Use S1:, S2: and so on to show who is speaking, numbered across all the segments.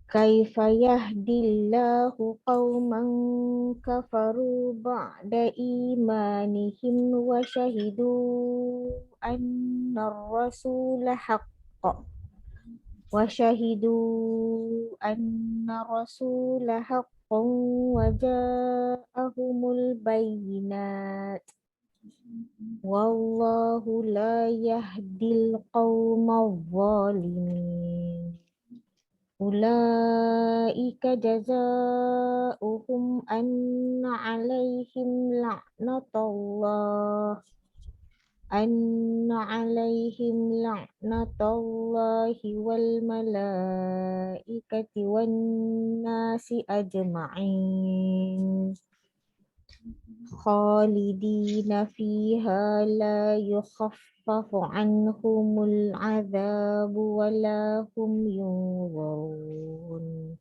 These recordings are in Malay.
S1: Kaifa yahdillahu qauman kafaru ba'da imanihim wa syahidu anna ar-rasula haqqa wa syahidu anna rasula haqqan wa ja'ahumul bayyinat wallahu la yahdil qaumadh dhalimin. Ulaika jazaohum anna alaihim la'natullahi wal malaikati wan nasi ajma'in khalidina fiha la yukhaffafu anhumul adzabu wa la hum yunzarun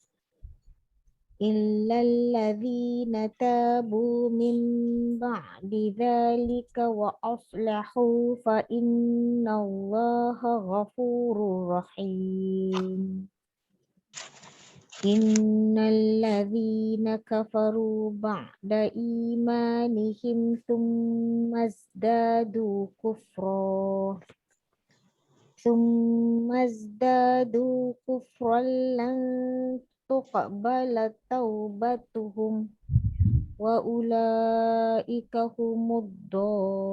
S1: illal ladzina tabu min ba'di dzalika wa aslahu fa innallaha ghafurur rahim. Innal ladzina kafaru ba'da imanihim thumma zdadu kufran lan tuqbala taubatuhum wa ulaika humud dallun.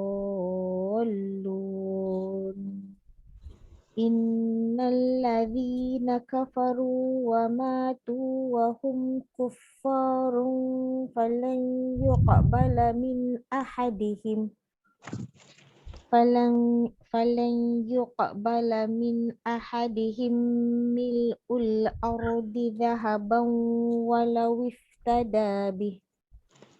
S1: Innal ladzina kafaru wa matu wa hum kuffarun falan yuqbala min ahadihim mil'ul ardi dhahaban walau iftada bih.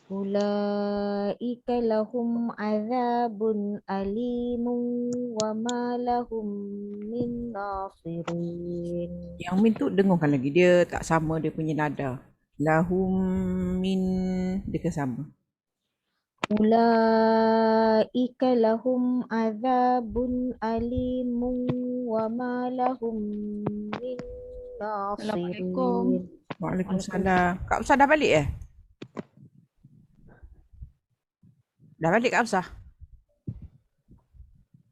S1: Ulaika lahum azabun alimun wa ma lahum min nasirin.
S2: Yang min tu dengungkan lagi. Dia tak sama dia punya nada. Lahum min, dia ke sama.
S1: Ulaika lahum azabun alimun wa ma lahum min nasirin.
S3: Assalamualaikum.
S2: Waalaikumsalam. Kak Usah dah balik Dah balik Kak Usah?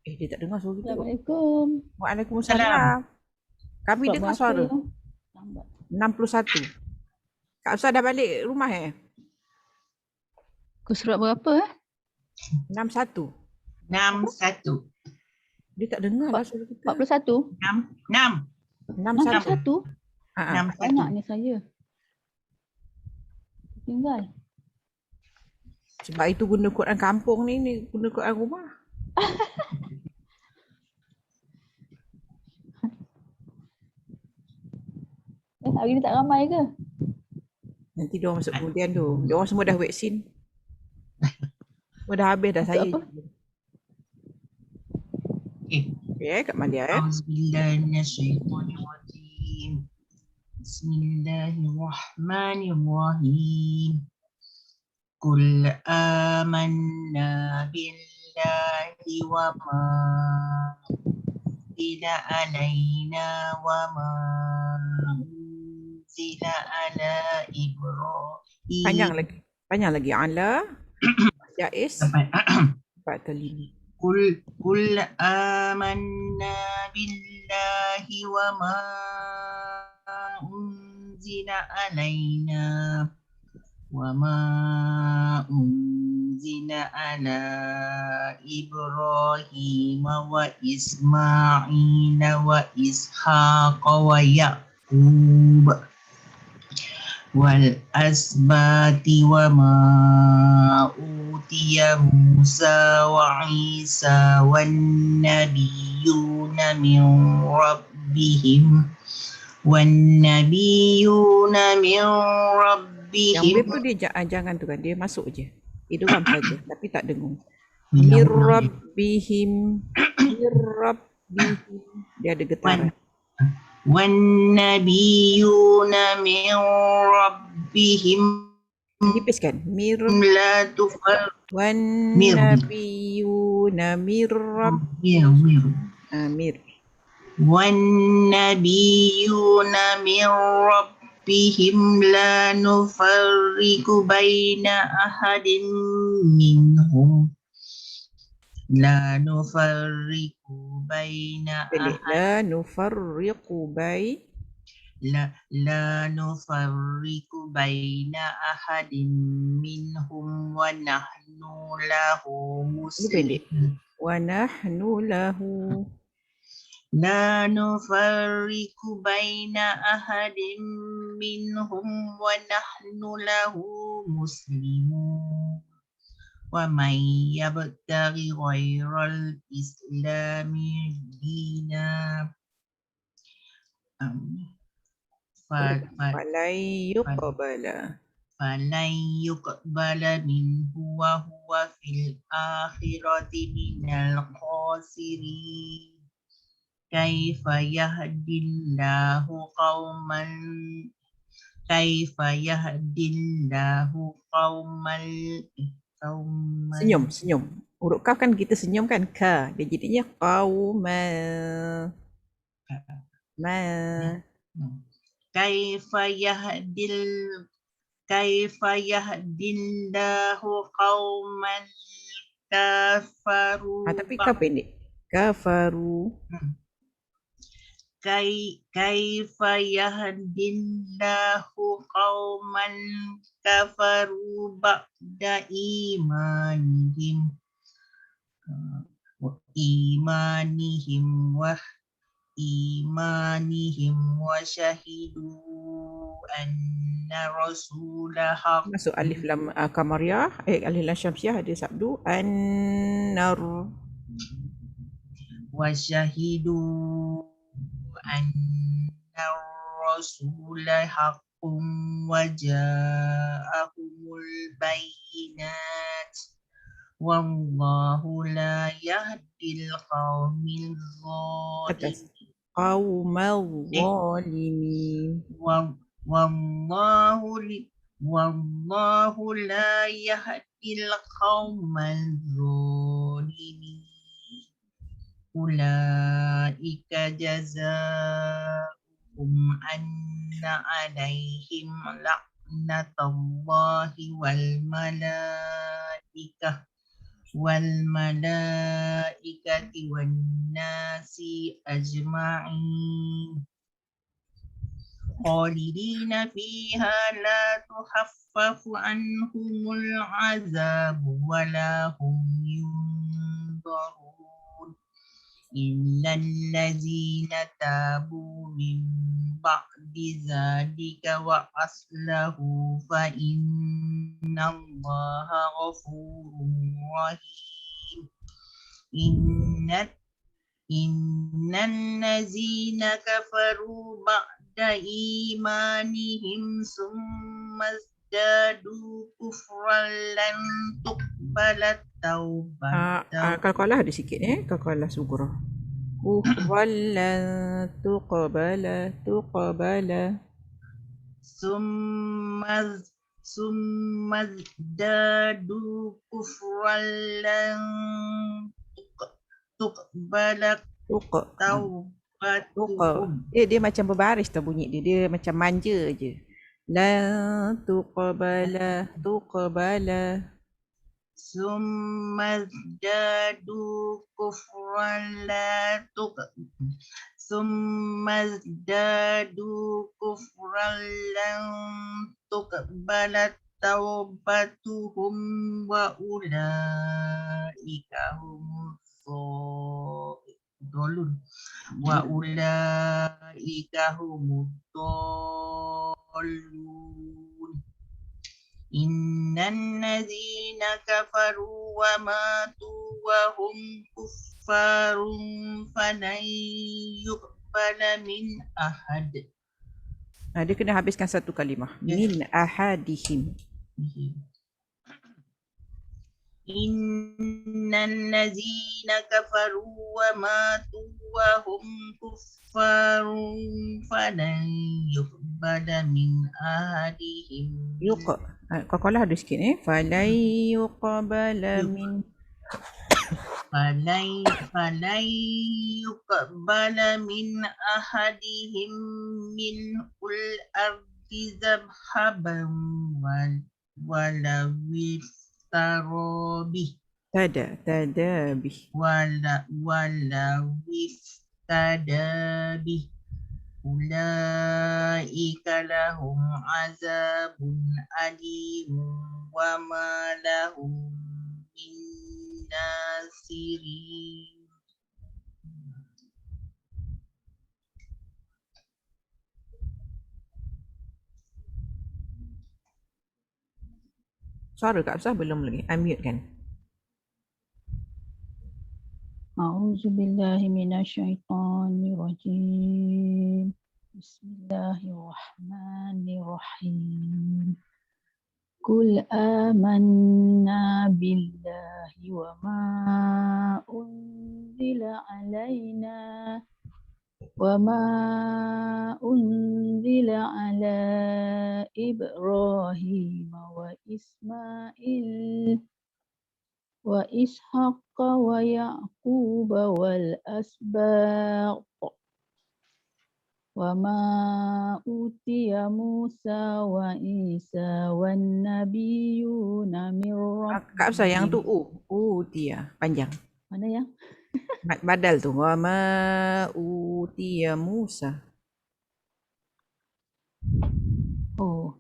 S2: Dia tak dengar suara kita.
S3: Assalamualaikum.
S2: Waalaikumsalam. Kami dengar suara. 61. Kak Usah dah balik rumah
S3: Kau surat berapa
S2: 61.
S4: 61.
S2: Dia tak dengar lah suara kita.
S3: 41?
S4: 61.
S3: 61? Banyaknya saya. Tinggal.
S2: Sebab itu guna Quran kampung ni guna Quran rumah.
S3: Hari ni tak ramai ke?
S2: Nanti dia orang masuk kemudian tu. Dia orang semua dah vaksin. Semua dah habis dah saya.
S3: Apa?
S2: Kak Malia
S4: Auzubillahiminasyaitonirrajim. Bismillahirrahmanirrahim. Qul amanna billahi wa ma unzila alaina wa ma unzila ala Ibrahim.
S2: Panjang lagi. Ala Jais 4 kali.
S4: Qul amanna billahi wa ma unzila alaina wa ma unzila ala Ibrahim wa Ismail wa Ishaq wa Yaqub wal asbati wa ma utiya Musa wa Isa wan nabiyuna min rabbihim
S2: Yang beb tu dia jangan tu kan, dia masuk je. Idgham saja tapi tak dengung. Mirrabbihim. Dia ada getaran.
S4: Wan nabiyuna min rabbihim.
S2: Dipiskan.
S4: La tufar.
S2: Wan nabiyuna min rabbihim. Mir.
S4: والنبيون من ربهم لا نفرق بين أحد منهم لا نفرق بين
S2: Pendek.
S4: أحد
S2: La nufarriqu
S4: لا نفرق بين أحد منهم ونحن له
S2: Ini pendek.
S4: مسلمون
S2: Wa nahnu lahu.
S4: لا نفرق بين أحد منهم ونحن له مسلمون ومن يبتغي غير الإسلام دينا
S2: Falai yuqbala.
S4: فلن يقبل منه وهو في الآخرة من الخاسرين كيف يهدي الله قوما
S2: Senyum. Huruf kaf kan kita senyum kan? Ka. Dia jadinya qauman. Ma.
S4: كيف يهدي الله قوما كفروا
S2: Tapi kaf pendek. Kafaru.
S4: كيف يهدي الله قوما كفروا بعد إيمانهم وشهدوا أن رسول حق
S2: Masuk alif lam kamariyah. Alif lam syamsiah ada sabdu. An-nar.
S4: وشهدوا أن الرسول حق وجاءهم البينات والله لا يهدي القوم الظالمين
S2: Qaumal zalimin.
S4: والله لا يهدي القوم الظالمين أولئك جزاؤهم أن عليهم لعنة الله والملائكة والناس أجمعين خالدين فيها لا تخفف عنهم العذاب ولا هم ينظرون إلا الذين تابوا من بعد ذلك وأصلحوا فإن الله غفور رحيم إن الذين كفروا بعد إيمانهم ثم ازدادوا كفرا لن تقبل توبتهم
S2: Qalqalah ada sikit Qalqalah sughra. Kufran tuqbala.
S4: ثم ازدادوا كفرا لن تقبل توبتهم
S2: Dia macam berbaris tau bunyi dia. Dia macam manja je. La tuqbala.
S4: ثم ازدادوا كفرا لن تقبل توبتهم وأولئك هم الضالون إن الذين كفروا وماتوا وهم كفار فلن يقبل من أحد.
S2: Dia kena habiskan satu kalimah. Min ahadihim.
S4: إن الذين كفروا وماتوا وهم كفار فلن يقبل من أحدهم.
S2: Qalqalah ada sikit. Falan yuqbala min
S4: فلن يقبل من أحدهم ملء الأرض ذهبا ولو افترى به
S2: Tadabih.
S4: ولو افتدى به أولئك لهم عذاب أليم وما لهم من ناصرين.
S2: Suara Kak Hafsah belum lagi. Unmute kan?
S3: A'udzubillahi minasyaitonirrajim. Bismillahirrahmanirrahim. Qul amanna billahi wa ma unzila alaina ala Ibrahim wa Ismail wa Ishaq wa Yaqub wal asbaq wa ma utiya Musa wa Isa wan nabiyuna min
S2: Kak Hafsah yang tu
S3: rabbihim.
S2: Utia. Panjang.
S3: Mana yang?
S2: Badal tu. Wa ma utiya Musa.
S3: Oh.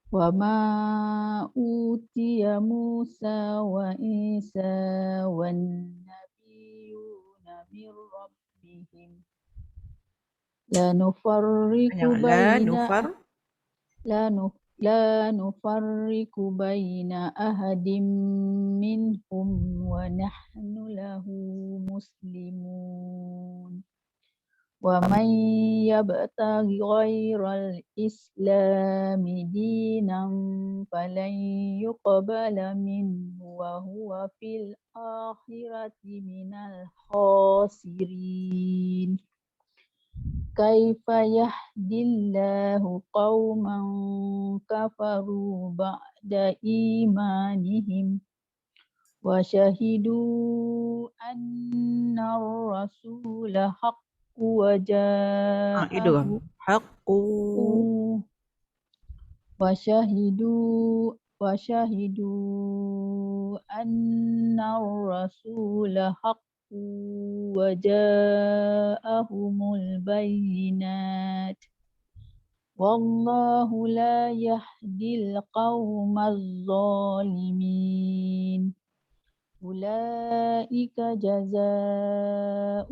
S3: Wa ma utiya Musa wa Isa wan nabiyuna min rabbihim. La nufarriqu baina ahadim minhum wa nahnu lahu muslimun. Wa man yabtaghi ghairal islami dinan falan yuqbala minhu wa huwa fil akhirati minal khasirin. Kaifa yahdillahu qauman kafaru ba'da imanihim wa syahidu anna ar-rasula haqqu wa
S2: Itu kan.
S3: ja'ahu
S2: Haqqu.
S3: wa syahidu anna ar-rasula haqqu wa ja'ahumul bayyinat wallahu la yahdil qawmaz zalimin. Ulaika jazaohum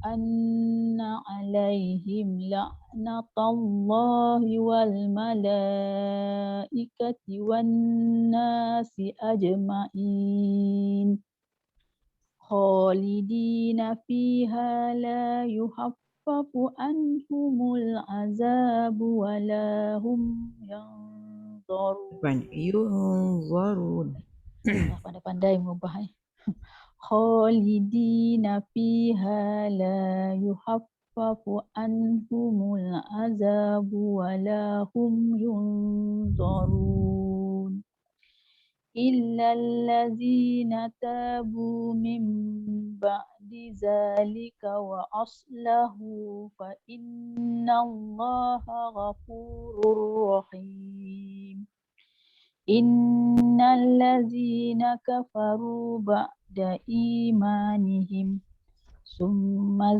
S3: anna alaihim la'natullahi wal malaikati wan nasi ajma'in. Khalidina fiha la yuhaffafu anhumul azabu wa la hum yanzarun.
S2: Yunzarun.
S3: Pandai-pandai mengubah. Khalidina fiha la yuhaffafu anhumul azabu wa la hum yunzarun. Illa allazina tabu min ba'di zalika wa aslahu fa inna Allaha ghafurur rahim. Innal ladzina kafaru ba'da imanihim summa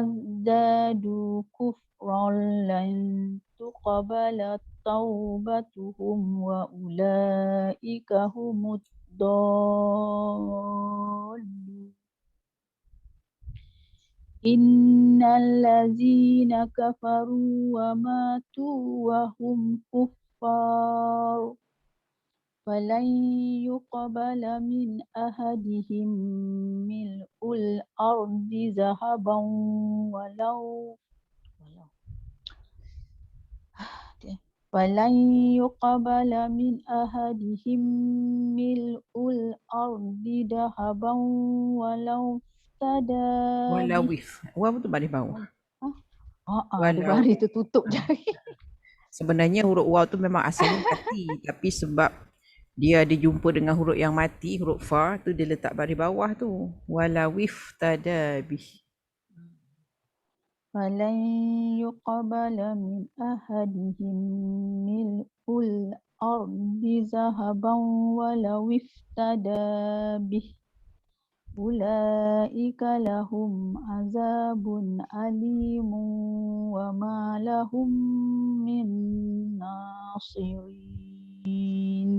S3: zdadu kufran lan tuqbala taubatuhum wa ulaika humud dallun. Innal ladzina kafaru wa matu wa hum kuffar falan yuqbala min ahadihim mil'ul ardi zahaban walau falan yuqbala min ahadihim mil'ul ardi dahaban walau tada.
S2: Walawif. Waw tu baris bawah.
S3: Ada baris tertutup jari.
S2: Sebenarnya huruf waw tu memang asalnya hati, tapi sebab Dia ada jumpa dengan huruf yang mati, huruf fa tu dia letak baris bawah tu. Walawif tadabih.
S3: فلن يقبل من أحدهم ملء الأرض ذهبا ولو افتدى به أولئك لهم عذاب أليم وما لهم من ناصرين.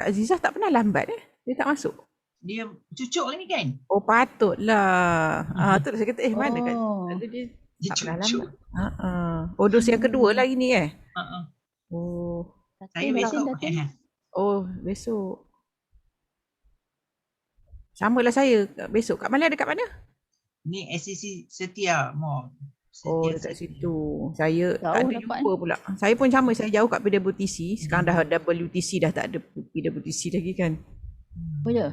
S2: Kak Azizah tak pernah lambat Dia tak masuk.
S4: Dia cucuk ni kan?
S2: Oh patutlah. Tu saya kata mana Kak
S3: Oh,
S2: Azizah dia
S4: Dia
S2: tak pernah
S4: cucuk.
S2: lambat. Oh dos yang kedua lah ini Oh.
S4: Saya besok.
S2: Besok. Samalah saya besok. Kak Malia dekat mana?
S4: Ni SCC Setia Mall.
S2: Oh dekat situ. Saya tak
S3: jauh
S2: ada
S3: dapat
S2: jumpa pula. Saya pun sama, saya jauh kat PWTC. Sekarang dah WTC, dah tak ada PWTC lagi kan.
S3: Oh ya?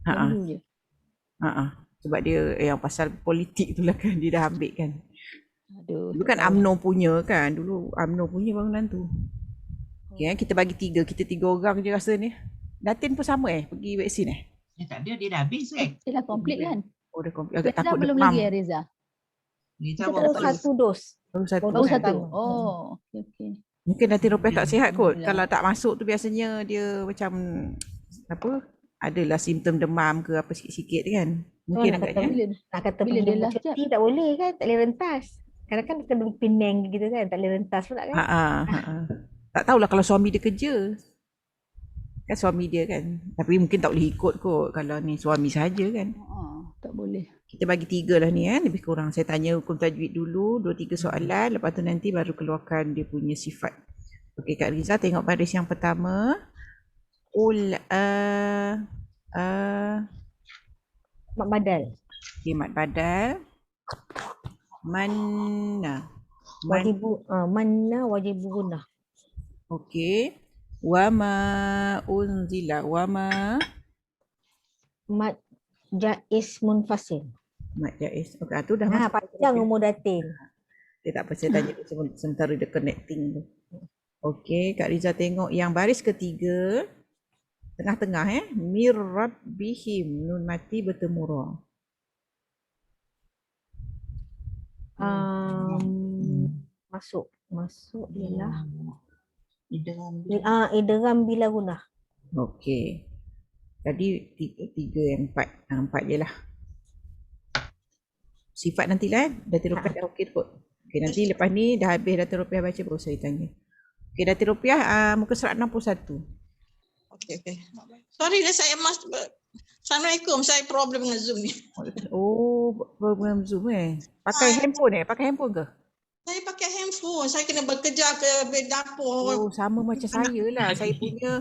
S2: Ha
S3: Dulu je.
S2: Sebab dia yang pasal politik tu lah kan, dia dah ambil kan.
S3: Aduh.
S2: Dulu kan UMNO punya kan. Dulu UMNO punya bangunan tu. Okay, kita bagi 3. Kita 3 orang je rasa ni. Datin pun sama pergi vaksin
S4: Tak ada, dia dah habis kan?
S3: Dia dah complete kan?
S2: Oh dah complete. Agak
S3: Reza
S2: takut
S3: belum
S2: demam.
S3: lagi ya Reza?
S4: Reza
S1: Kita
S4: baru
S1: baru 1 dos.
S2: Baru satu.
S3: Baru
S1: Kan?
S3: satu?
S1: Pertama.
S3: Oh, okey.
S2: Mungkin Datin Rupiah tak sihat kot.
S3: Alhamdulillah.
S2: Kalau tak masuk tu biasanya dia macam apa? Adalah simptom demam ke apa sikit-sikit kan. Mungkin
S1: nak kata
S2: agaknya.
S3: Bila,
S1: Nak kata
S3: Bila
S1: pergi
S3: dia last
S1: cuti tak boleh kan, tak boleh rentas. Kadang kan kita pergi Penang gitu kan, tak boleh rentas pula kan.
S2: Tak tahulah kalau suami dia kerja. Kan suami dia kan. Tapi mungkin tak boleh ikut kot kalau ni suami saja kan.
S3: tak boleh.
S2: Kita bagi 3 lah ni lebih kurang. Saya tanya hukum tajwid dulu, 2-3 soalan. Lepas tu nanti baru keluarkan dia punya sifat. Okey Kak Riza, tengok baris yang pertama.
S1: Mak badal.
S2: Okay, mat badal. Manna.
S1: Manna wajibu gunah.
S2: Okey. Wama unzila. Wama.
S1: Mat jaiz munfasil.
S2: Mat jaiz. Okey, tu dah masuk.
S1: Panjang umur datin.
S2: Dia tak apa, saya tanya sementara dia connecting tu. Okey, Kak Riza tengok yang baris ketiga. Tengah-tengah Mir rabbihim. Nun mati bertemu ra.
S1: Masuk ialah
S4: Idgham.
S1: idgham bila gunah.
S2: Okey. Tadi 3 yang 4. 4 je lah. Sifat nantilah Datin Rupiah dah okey kot. Okey, nanti lepas ni dah habis Datin Rupiah baca baru saya tanya. Okey, Datin Rupiah muka surat 61.
S5: Okey. Sorry saya Assalamualaikum, saya problem dengan Zoom ni.
S2: Oh, program Zoom Pakai handphone Pakai handphone ke?
S5: Saya pakai handphone, saya kena bekerja ke dapur.
S2: Oh, sama macam saya lah. Saya punya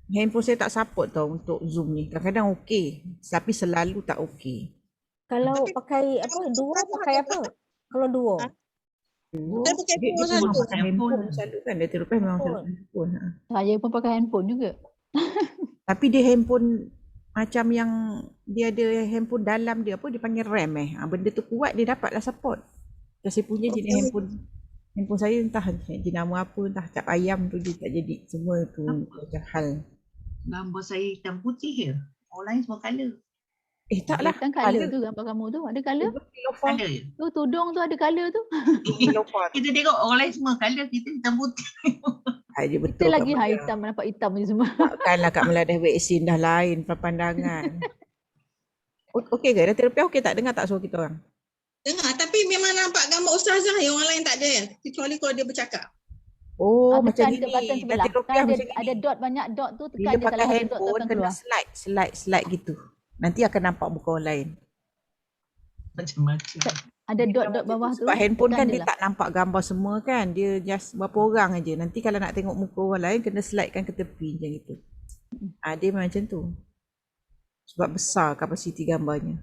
S2: handphone saya tak support tau untuk Zoom ni. Kadang-kadang okey, tapi selalu tak okey.
S1: Kalau
S5: Tapi-
S1: pakai apa? Duo pakai apa? Kalau duo.
S5: Saya pakai
S2: Dia
S5: phone
S2: memang
S5: satu.
S2: pakai handphone selalu kan. Datin Rupiah memang
S1: Handphone.
S2: selalu handphone.
S3: Saya pun pakai handphone juga.
S2: Tapi dia handphone macam yang dia ada handphone dalam dia apa dia panggil RAM benda tu kuat dia dapatlah support. Saya punya jenis handphone saya entah jenama apa, entah cap ayam tu dia tak jadi. Semua tu macam hal.
S4: Gambar saya hitam putih je. Orang lain semua colour.
S2: Taklah.
S3: Kan colour tu gambar kamu tu. Ada colour?
S4: Colour je.
S3: Tu tudung tu ada colour tu.
S4: Kita tengok orang lain semua colour, kita hitam putih.
S2: Dia
S3: Kita
S2: betul.
S3: lagi hitam nampak hitam ni semua.
S2: Takkanlah Kak Mela dah vaksin dah lain pandangan. Okey ke? Datin Rupiah okey tak? Dengar tak suara kita orang?
S5: Dengar, tapi memang nampak gambar ustazah yang orang lain tak ada kan. Kecuali kalau dia bercakap.
S2: Oh,
S3: Tekan
S2: macam
S3: dekat button
S2: ni.
S3: sebelah.
S2: Datin Rupiah
S3: Kan
S2: macam
S3: ada
S2: ni.
S3: dot, banyak dot tu.
S2: Bila
S3: Tekan je
S2: pakai
S3: salah satu dot tu
S2: handphone
S3: akan
S2: kena
S3: keluar.
S2: slide gitu. Nanti akan nampak muka orang lain.
S4: Macam-macam.
S3: Ada dot-dot bawah tu.
S2: Sebab handphone
S3: tekan
S2: kan
S3: je
S2: dia
S3: lah.
S2: tak nampak gambar semua kan. Dia just berapa orang aja. Nanti kalau nak tengok muka orang lain kena slidekan ke tepi macam itu. Dia macam tu. Sebab besar kapasiti gambarnya.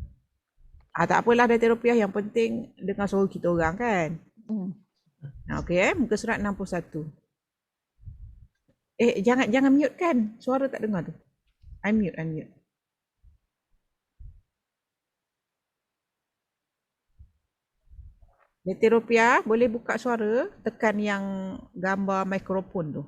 S2: Tak apalah Datin Rupiah, yang penting dengar suara kita orang kan. Okey muka surat 61. Jangan mute kan. Suara tak dengar tu. Unmute. Datin Rupiah boleh buka suara, tekan yang gambar mikrofon tu.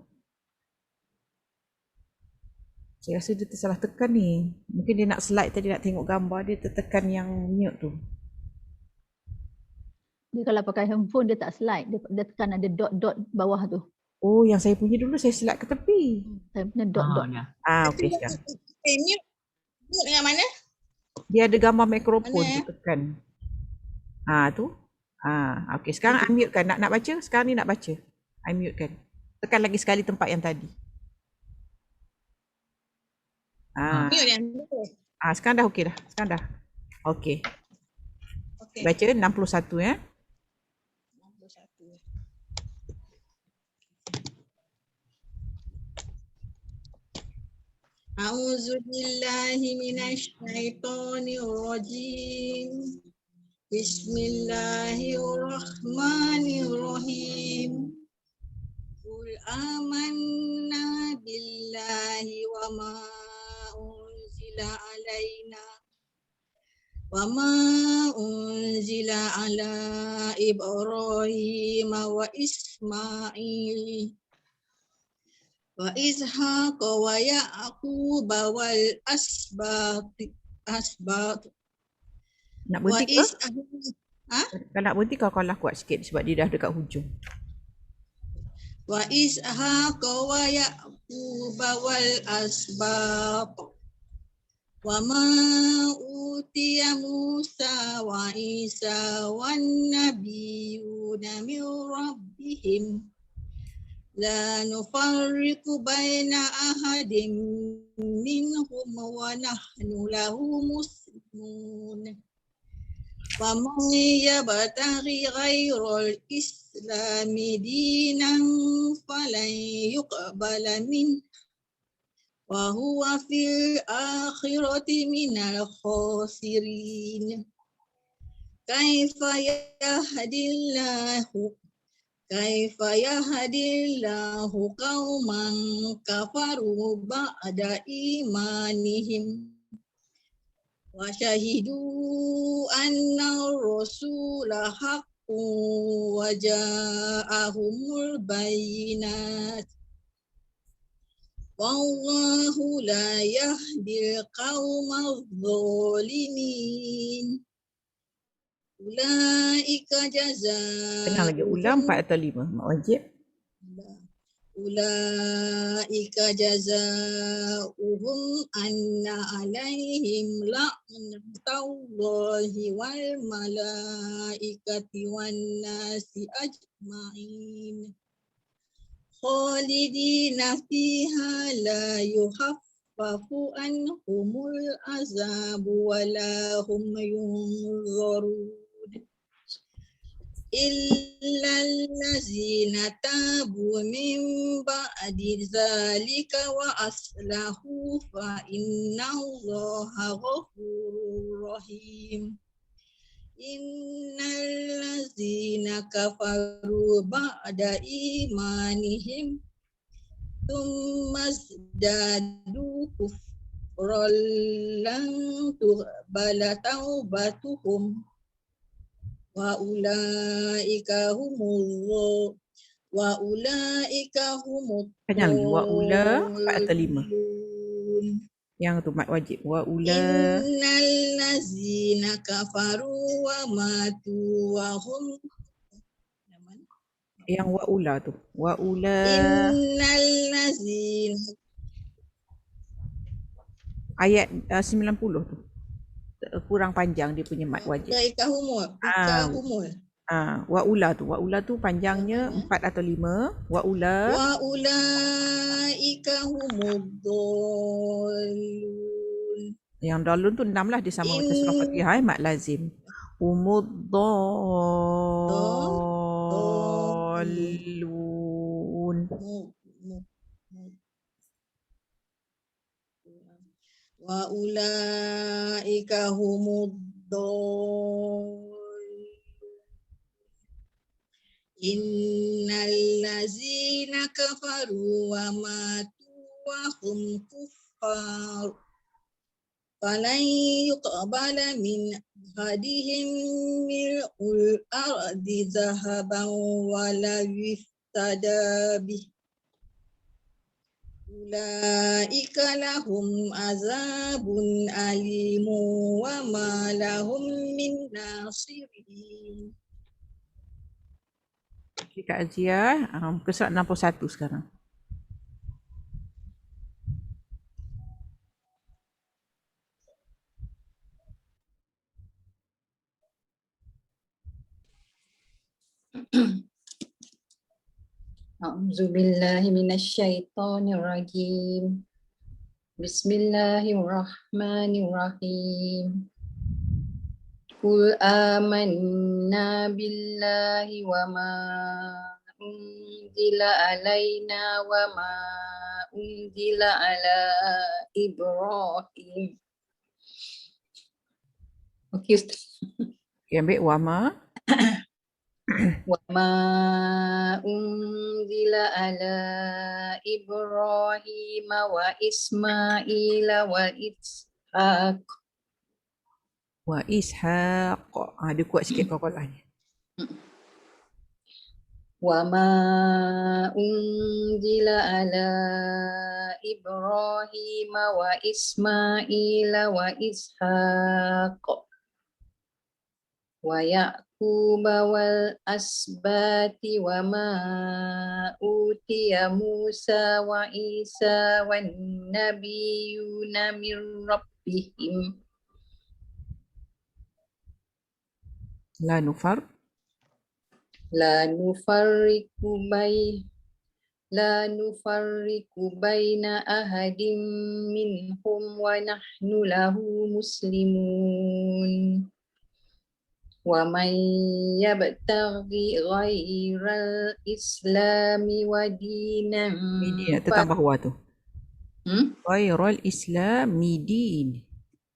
S2: Saya rasa dia tersalah tekan ni. Mungkin dia nak slide tadi, nak tengok gambar, dia tertekan yang mute tu.
S3: Dia kalau pakai handphone dia tak slide. Dia tekan ada dot-dot bawah tu.
S2: Oh, yang saya punya dulu saya slide ke tepi.
S3: Saya punya dot-dot.
S4: Ya.
S2: Okey sekarang.
S5: Mute. Mute yang mana?
S2: Dia ada gambar mikrofon
S5: Mana,
S2: tu tekan. Tu. Okey sekarang unmute kan. Nak baca? Sekarang ni nak baca. Unmute kan. Tekan lagi sekali tempat yang tadi.
S5: Mute yang mana?
S2: Sekarang dah okey dah. Sekarang dah. Okey.
S5: Okey.
S2: Baca 61 ya.
S5: 61. A'udzu billahi minasy syaithanir rajim. Bismillahirrahmanirrahim. Qul amanna billahi wa ma unzila alaina ala Ibrahim wa Ismail wa Ishaq wa Ya'qub wal asbat
S2: Nak
S5: wa
S2: berhenti ke? Kalau nak berhenti kau kalah kuat sikit sebab dia dah dekat hujung.
S5: wa Ishaq wa Ya'qub wal asbat wa ma utiya Musa wa Isa wan nabiyuna min rabbihim la nufarriqu baina ahadin minhum wa nahnu lahu muslimun wa man yabtaghi ghairal islami dinan falan yuqbala min wa huwa fil akhirati minal khasirin kaifa yahdillahu qauman kafaru ba'da imanihim wa syahidu anna rasula haqqun wa ja'ahumul bayyinat wallahu la yahdil qaumadh dhalimin ulaika
S2: Tenang lagi. Ulang 4 atau 5. Mak wajib.
S5: Ulaika jazaohum anna alaihim la'natullahi wal malaikati wan nasi ajma'in khalidina fiha la yuhaffafu anhumul azabu wa la hum yunzarun illal ladzina tabu min ba'di dzalika wa aslahu fa innallaha ghafurur rahim innal ladzina kafaru ba'da imanihim tsumma zdadu kufran lan tuqbala taubatuhum wa ulaika humut
S2: Panjang lagi. Wa ula 4 atau 5. Yang tu mak wajib. Wa ula.
S5: innal ladzina kafaru wa matu wa hum
S2: Yang wa ula tu. Wa ula.
S5: innal ladzina
S2: Ayat 90 tu. Kurang panjang dia punya mat wajib.
S5: ulaika humul
S2: Wa ula tu. Wa ula tu panjangnya 4 atau 5. Wa ula.
S5: wa ulaika humuddallun
S2: Yang dalun tu 6 lah. Dia sama macam surah Fatihah. Mat lazim. Umuddallun.
S5: wa ulaika humuddallun innal ladzina kafaru wa matu wa hum kuffar falan yuqbala min hadihim mil'ul ardi zahaban wa la yuftada bih Ulaika lahum azabun alimu wa ma lahum min nasirin.
S2: Okay, Kak Azia, muka surat 61 sekarang.
S6: أعوذ بالله من الشيطان الرجيم بسم الله الرحمن الرحيم قل آمنا بالله وما أنزل علينا وما أنزل على إبراهيم. Okey Ustaz.
S2: Okay, ambil wama.
S6: وما أنزل على إبراهيم وإسماعيل وإسحاق
S2: Wa ishaq. Dia kuat sikit qalqalahnya.
S6: وما أنزل على إبراهيم وإسماعيل وإسحاق ويعقوب والأسباط وما أوتي موسى وعيسى والنبيون من ربهم
S2: La nufar.
S6: لا نفرق بين أحد منهم ونحن له مسلمون ومن يبتغي غير الإسلام ودينا
S2: Dia tetap bahwa tu. Ghairul Islami din.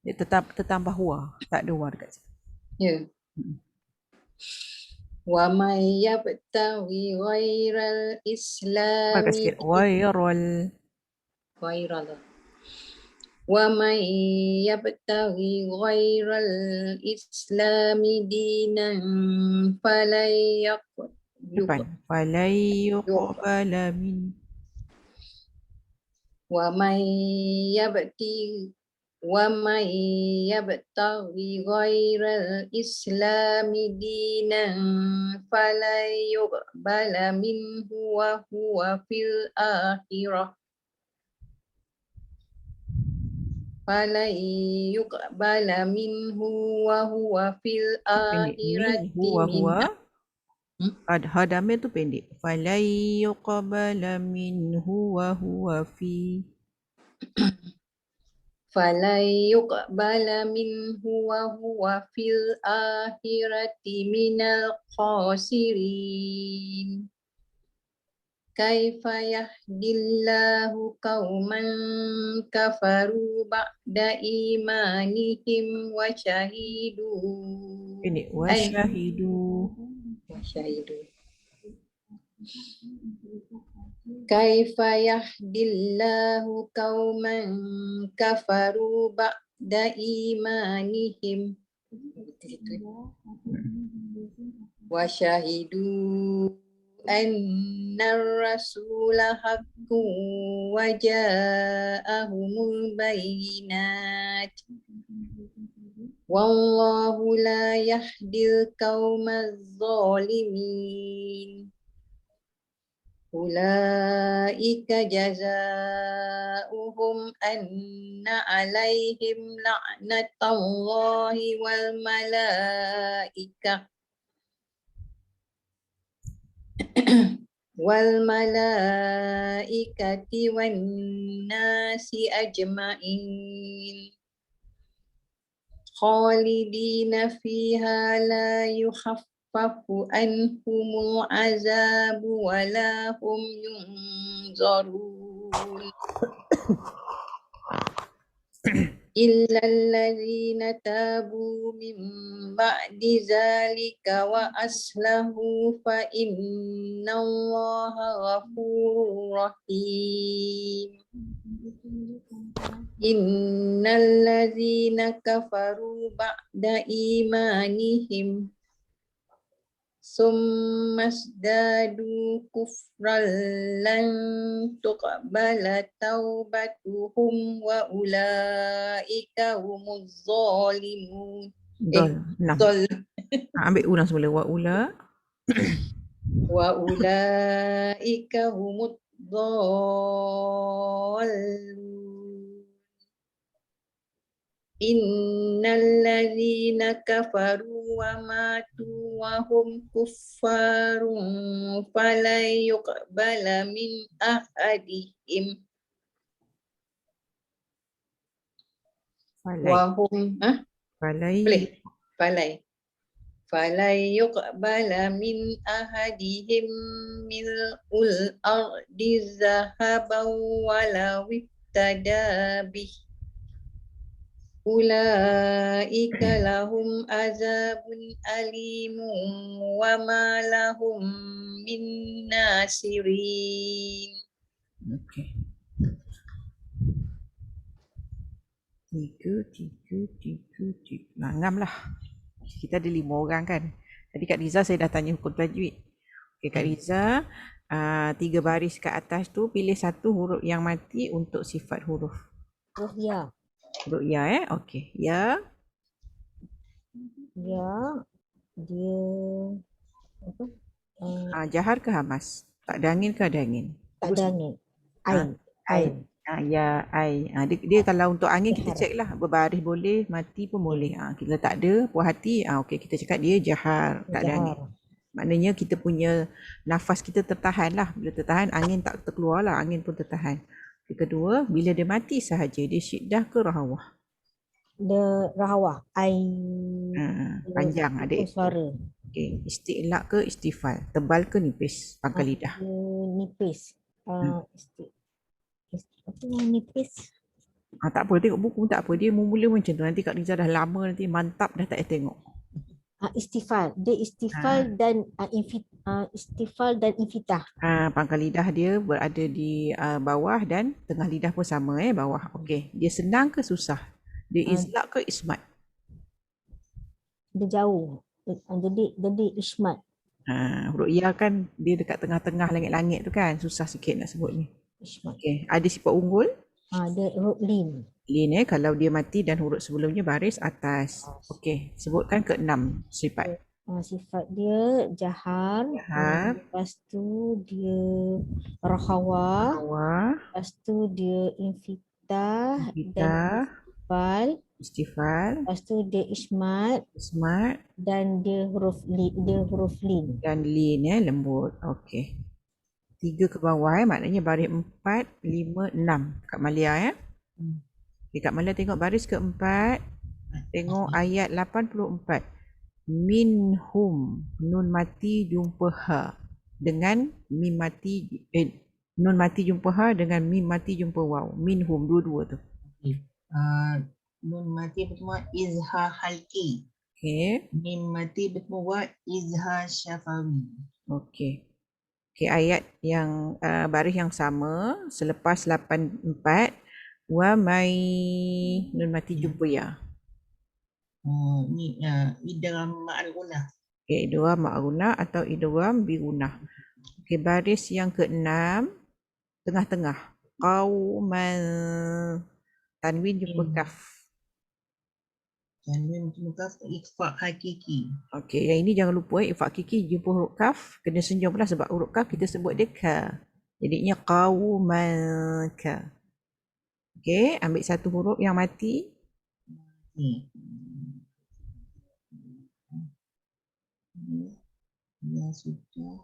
S2: Dia tetap bahwa. Tak ada wa dekat situ.
S6: Ya. ومن يبتغي غير الإسلام
S2: Dekat sikit. Ghairul.
S6: ومن يبتغي غير الإسلام دينا فلن
S2: Depan. Falai yuqbala min.
S6: ومن يبتغي غير الإسلام دينا فلن يقبل منه وهو في الآخرة
S2: Huwa. Hadamir tu pendek. Falai yuqbala minhu wa huwa fi.
S6: فلن يقبل منه وهو في الآخرة من الخاسرين كيف يهدي الله قوما كفروا بعد إيمانهم
S2: Pendek. Wasyahidu.
S6: كيف يهدي الله قوما كفروا بعد إيمانهم وشهدوا أن الرسول حق وجاءهم البينات والله لا يهدي القوم الظالمين أولئك جزاؤهم أن عليهم لعنة الله والملائكة والناس أجمعين خالدين فيها لا يخفف عنهم العذاب ولا هم ينظرون إلا الذين تابوا من بعد ذلك وأصلحوا فإن الله غفور رحيم إن الذين كفروا بعد إيمانهم summasdadu kufran lan tuqbala taubatuhum wa ulaika humuz zalimun.
S2: Dol. 6.
S6: Zol.
S2: Ambil ulang semula.
S6: Wa ulaika humuz zalimun. Innal ladzina kafaru wa matu wa hum kuffarun falan yuqbala min ahadihim
S2: Falai.
S6: wa hum
S2: Falai.
S6: falai yuqbala min ahadihim mil'ul ardi zahaban walau ibtada bih ulaika lahum azabun alimun wa ma lahum min nasirin.
S2: Okey. 3. 6 lah. Kita ada 5 orang kan. Tadi Kak Riza saya dah tanya hukum tajwid. Okey Kak Riza, 3 baris kat atas tu pilih satu huruf yang mati untuk sifat huruf.
S1: Huruf ya.
S2: Huruf ya okey. Ya,
S1: Ya. Dia apa?
S2: jahar ke hamas? Tak ada angin ke ada angin?
S1: Tak ada angin. Ain. Ain.
S2: Ya, ai. Dia kalau untuk angin kita
S1: Jahar.
S2: check lah. Berbaris boleh, mati pun boleh. Kita tak ada, puas hati. Okey, kita cakap dia jahar. Tak ada angin.
S1: Jahar.
S2: Maknanya kita punya nafas kita tertahan lah. Bila tertahan, angin tak terkeluar lah. Angin pun tertahan. Yang kedua, bila dia mati sahaja, dia syiddah ke rahawah?
S1: Dia rahawah. Ain.
S2: Panjang adik.
S1: Suara.
S2: Okey, isti'lak ke istifal? Tebal ke nipis? Pangkal lidah.
S1: Dia nipis. Apa yang nipis?
S2: Tak apa, tengok buku tak apa. Dia mula macam tu. Nanti Kak Riza dah lama nanti mantap dah tak payah tengok.
S1: Istifal. Dia istifal dan istifal dan infitah.
S2: Pangkal lidah dia berada di bawah dan tengah lidah pun sama bawah. Okey. Dia senang ke susah? Dia izlak ke ismat?
S1: Dia jauh. Jadi ismat.
S2: Huruf ya kan dia dekat tengah-tengah langit-langit tu kan. Susah sikit nak sebut ni.
S1: Ismat.
S2: Okey. Ada sifat unggul?
S1: Dia huruf lin.
S2: Lin kalau dia mati dan huruf sebelumnya baris atas. Okey. Sebutkan ke-6 sifat.
S1: Sifat dia jahar.
S2: Jahar.
S1: Lepas tu dia rahawah.
S2: Bawah.
S1: Lepas tu dia infitah. Dan
S2: Kita.
S1: istifal.
S2: Istifal.
S1: Lepas tu dia ismat.
S2: Ismat.
S1: Dan dia huruf lin.
S2: Dan lin lembut. Okey. 3 ke bawah maknanya baris 4, 5, 6 Kak Malia Kak Malia tengok baris ke-4. Tengok ayat 84. Minhum, nun mati jumpa ha dengan mim mati nun mati jumpa ha dengan mim mati jumpa waw. Minhum dua-dua tu.
S4: Nun mati bertemu izhar halki.
S2: Okey.
S4: Mim mati bertemu izhar syafawi.
S2: Okey. Okey, ayat yang baris yang sama selepas 84 wa mai nun mati jumpa ya.
S4: Ni idgham ma'al gunah.
S2: Okey, idgham ma'runah atau idgham birunah. Okey, baris yang ke-6 tengah-tengah. Qauman tanwin jumpa kaf.
S4: Tanwin mukaf ikhfa hakiki.
S2: Okey, yang ini jangan lupa ikhfa hakiki jumpa huruf kaf, kena senyum lah sebab huruf kaf kita sebut dia ka. Jadinya qauman ka. Okey, ambil satu huruf yang mati.
S4: Ni. Ya sudah.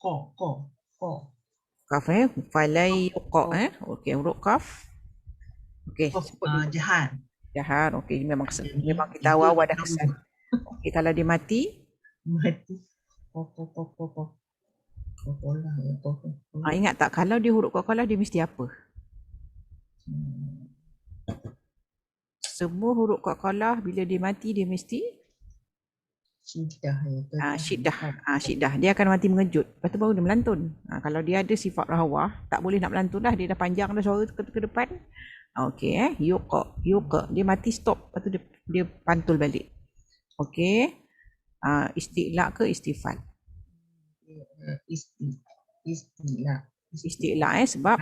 S4: Ko.
S2: Kaf falai yuqa Okey, huruf kaf. Okey, sebut dulu.
S4: Jahan.
S2: Jahar. Okey, memang kita awal dah kesan. Okey, kalau dia mati,
S4: Mati. Ko.
S2: ingat tak kalau dia huruf qalqalah dia mesti apa? Semua huruf qalqalah bila dia mati dia mesti syiddah. Dia akan mati mengejut. Lepas tu baru dia melantun. Kalau dia ada sifat rahawah, tak boleh nak melantun dah. Dia dah panjang dah suara ke depan. Okey yuqa. Dia mati stop. Lepas tu dia pantul balik. Okey. Isti'la ke istifal?
S4: Istilah.
S2: Isti'la sebab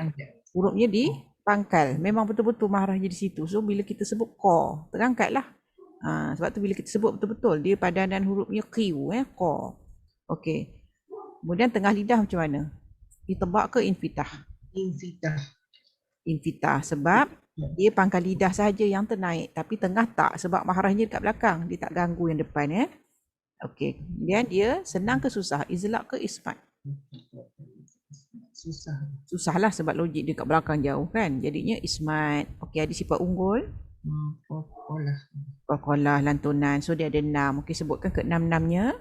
S2: hurufnya di pangkal. Memang betul-betul mahrahnya di situ. So bila kita sebut qa, terangkat lah. Sebab tu bila kita sebut betul-betul dia padanan hurufnya q, qa. Okey. Kemudian tengah lidah macam mana? Itbaq ke infitah?
S4: Infitah.
S2: Infitah sebab dia pangkal lidah saja yang ternaik, tapi tengah tak sebab mahrahnya dekat belakang, dia tak ganggu yang depan. Okey. Kemudian dia senang ke susah? Izlaq ke ismat?
S4: Susah.
S2: Susahlah sebab logik dia kat belakang jauh kan. Jadinya ismat. Okey, ada sifat unggul.
S4: Polah.
S2: Qalqalah, lantunan. So dia ada 6. Okey, sebutkan ke 6-6-nya.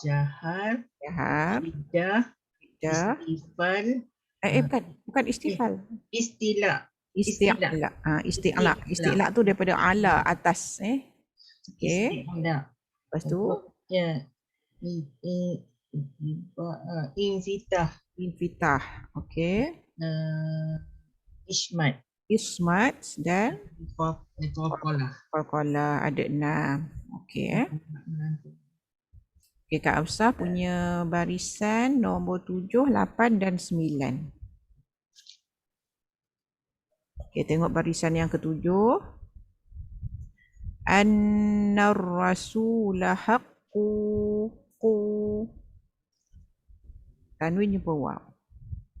S4: Jahar.
S2: Jahar,
S4: Lidah.
S2: dah.
S4: Istifal.
S2: Bukan istifal.
S4: Istilah.
S2: Isti'la. Isti'la. Isti'la tu daripada ala, atas. Okey.
S4: Istilah.
S2: Lepas tu
S4: Ya. Infitah.
S2: infitah. Okey.
S4: Ismat.
S2: Ismat dan
S4: Polah.
S2: qalqalah ada 6. Okey. Okey, Kak Hafsah punya barisan nombor 7, 8 dan 9. Okey, tengok barisan yang ketujuh. Annar rasula haqqu qu. Tanwin jumpa waw.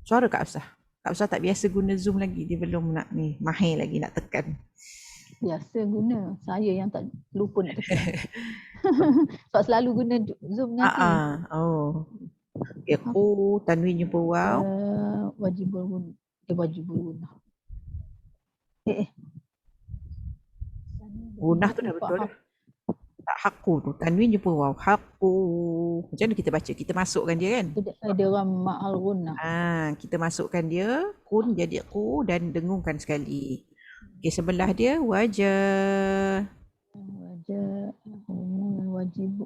S2: Suara Kak Hafsah. Kak Hafsah tak biasa guna Zoom lagi. Dia belum nak ni, mahir lagi nak tekan.
S3: Biasa guna. Saya yang tak lupa nak tekan. Sebab selalu guna Zoom nanti.
S2: Oh. Okey, qu tanwin jumpa waw.
S3: Wajibul guna. Wajibul guna.
S2: Gunah tu dah betul dah. Tak haqqu tu. Tanwin jumpa waw. Haqqu. Macam mana kita baca? Kita masukkan dia kan?
S3: Ada orang ma'al guna.
S2: Kita masukkan dia. Kun jadi qu dan dengungkan sekali. Okey, sebelah dia wajah.
S3: Wajib.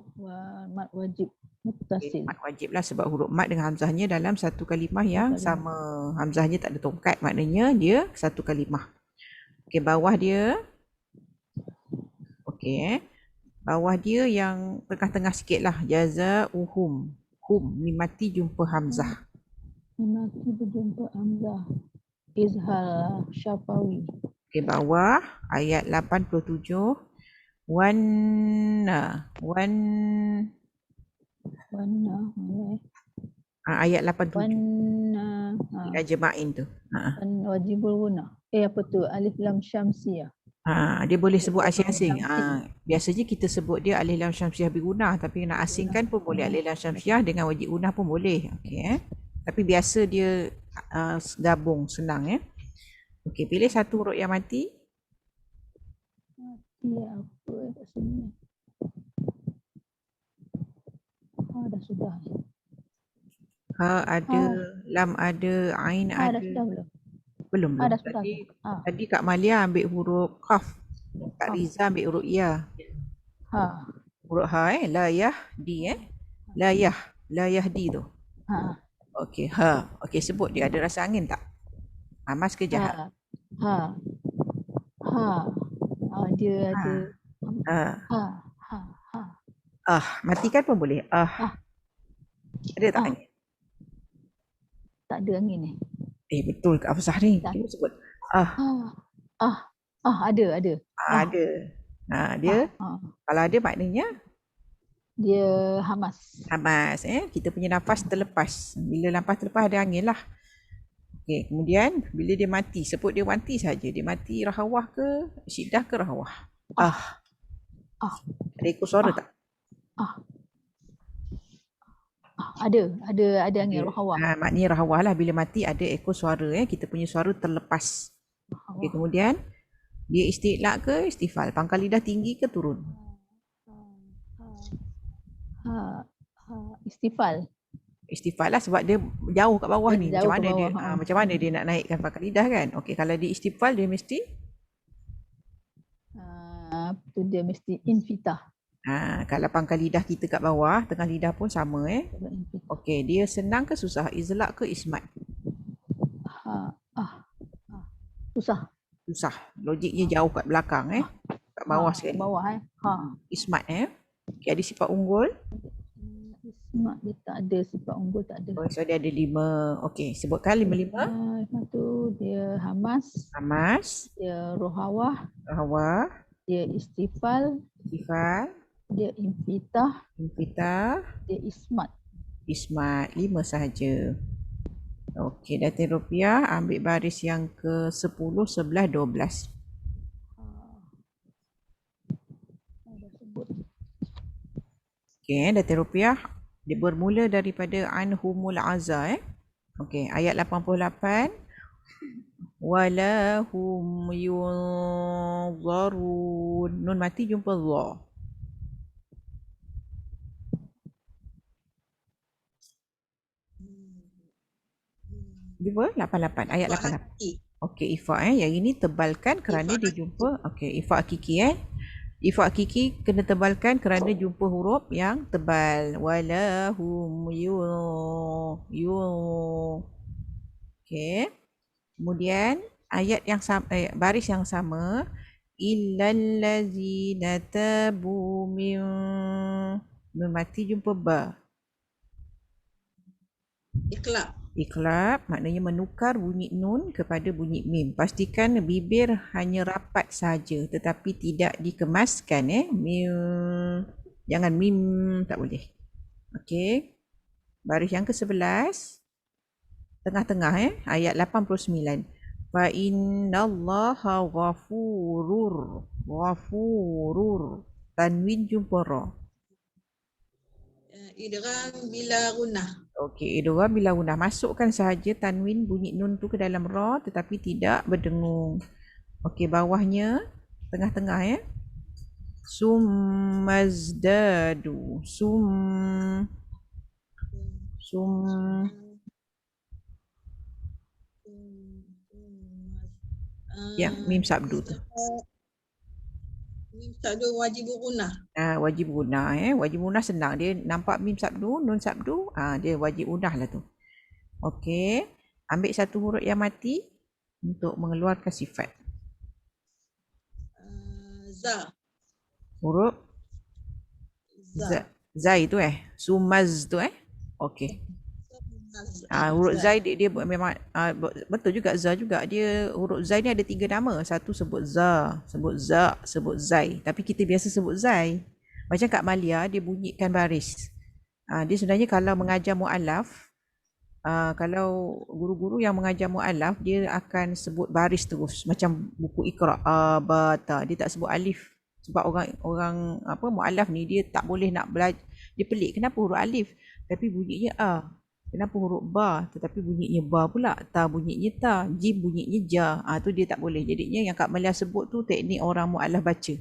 S3: Mat wajib. Muttasil.
S2: Mat wajib lah sebab huruf mat dengan hamzahnya dalam satu kalimah yang sama. Hamzahnya tak ada tongkat. Maknanya dia satu kalimah. Okey, bawah dia. Okey. Bawah dia yang tengah-tengah sikit lah. Jazauhum. Mim mati jumpa hamzah.
S3: Mati berjumpa hamzah. Izhar syafawi.
S2: Okey, bawah ayat 87. Wanna. Ayat 87.
S3: Wanna.
S2: Jema'in tu.
S3: Wajibul guna. Apa tu? Alif lam syamsiyah.
S2: Dia boleh sebut asing-asing. Biasanya kita sebut dia alif lam syamsiah bergunah, tapi nak asingkan pun boleh alif lam syamsiah dengan wajib gunah pun boleh. Okey. Tapi biasa dia gabung, senang. Okey, pilih satu huruf yang mati.
S3: Ya, apa kat sini? Dah sudah.
S2: Ha ada, lam ada, ain ada.
S3: Dah sudah belum?
S2: Belum.
S3: Dah sudah.
S2: Tadi Kak Malia ambil huruf qaf. Kak Riza ambil huruf ya. Huruf ha la yah di La yah di tu. Okey, ha. Okey, sebut dia ada rasa angin tak? Amas ke jahat?
S3: Dia ada.
S2: Matikan pun boleh. Ada tak angin?
S3: Tak ada angin ni.
S2: Betul Kak Hafsah ni. Cuba sebut.
S3: Ada.
S2: Ada. Dia kalau ada maknanya
S3: dia hamas.
S2: Kita punya nafas terlepas. Bila nafas terlepas ada angin lah. Okey, kemudian bila dia mati, sebut dia mati saja. Dia mati rahawah ke syiddah ke rahawah? Ada ekor suara tak?
S3: Ada angin rahawah.
S2: Maknanya rahawah lah, bila mati ada ekor suara. Kita punya suara terlepas. Okey, kemudian dia isti'la ke istifal? Pangkal lidah tinggi ke turun?
S3: Istifal.
S2: Istifal lah sebab dia jauh kat bawah ni.
S3: Jauh
S2: Macam mana dia nak naikkan pangkal lidah kan? Okey, kalau dia istifal dia mesti
S3: dia mesti infitah.
S2: Kalau pangkal lidah kita kat bawah, tengah lidah pun sama. Okey, dia senang ke susah? Izlaq ke ismat?
S3: Susah.
S2: Susah. Logiknya jauh kat belakang. Kat bawah
S3: kat
S2: sekali.
S3: bawah Ha.
S2: Ismat Okay, ada sifat unggul.
S3: Ismat dia tak ada, sifat unggul tak ada.
S2: Oh, so dia ada 5. Okay, sebutkan 5-5.
S3: Lepas tu dia hamas,
S2: Hamas,
S3: dia rohawah,
S2: Hawa,
S3: dia istifal,
S2: Ifal,
S3: dia infitah,
S2: Infita,
S3: dia ismat.
S2: Ismat. 5 sahaja. Okey, datin rupiah ambil baris yang ke 10, 11, 12.
S3: Dah sebut.
S2: Okey, datin rupiah dia bermula daripada anhumul azza Okey, ayat 88. Wala hum yunzarun. Nun mati jumpa dha. Jumpa 88, ayat 88.
S5: Hati.
S2: Okey, ifa yang ini tebalkan kerana
S5: Ifa
S2: dia jumpa. Okey, ifa hakiki Ifa hakiki kena tebalkan kerana jumpa huruf yang tebal. Wala hum Okey. Kemudian ayat yang sama, baris yang sama, illal ladzina tabu min. Nun mati jumpa ba.
S5: Iklab.
S2: Iklab maknanya menukar bunyi nun kepada bunyi mim. Pastikan bibir hanya rapat saja tetapi tidak dikemaskan mim. Jangan mim, tak boleh. Okey. Baris yang ke-11 tengah-tengah ayat 89. Fa innallaha ghafurur. Tanwin jumpa ra.
S5: Idgham bila gunnah.
S2: Okey, idgham bila gunnah. Masukkan sahaja tanwin bunyi nun tu ke dalam ra tetapi tidak berdengung. Okey, bawahnya tengah-tengah Summazdadu. Yang mim sabdu tu.
S5: Mim sabdu wajib gunnah.
S2: Wajib gunah Wajib gunah senang. Dia nampak mim sabdu, nun sabdu, dia wajib gunah lah tu. Okey. Ambil satu huruf yang mati untuk mengeluarkan sifat.
S5: Za.
S2: Huruf Zai tu Sumaz tu Okey. Huruf Zai dia memang betul juga za juga. Dia huruf Zai ni ada 3 nama. Satu sebut za, sebut za, sebut Zai. Tapi kita biasa sebut Zai. Macam Kak Malia dia bunyikan baris. Dia sebenarnya kalau mengajar mu'alaf, kalau guru-guru yang mengajar mu'alaf dia akan sebut baris terus macam buku Iqra, bata. Dia tak sebut alif. Sebab orang mu'alaf ni dia tak boleh nak belajar. Dia pelik kenapa huruf alif tapi bunyinya a. Kenapa huruf ba tetapi bunyinya ba pula, ta bunyinya ta, jim bunyinya ja. Tu dia tak boleh. Jadinya yang Kak Malia sebut tu teknik orang mu'alaf baca.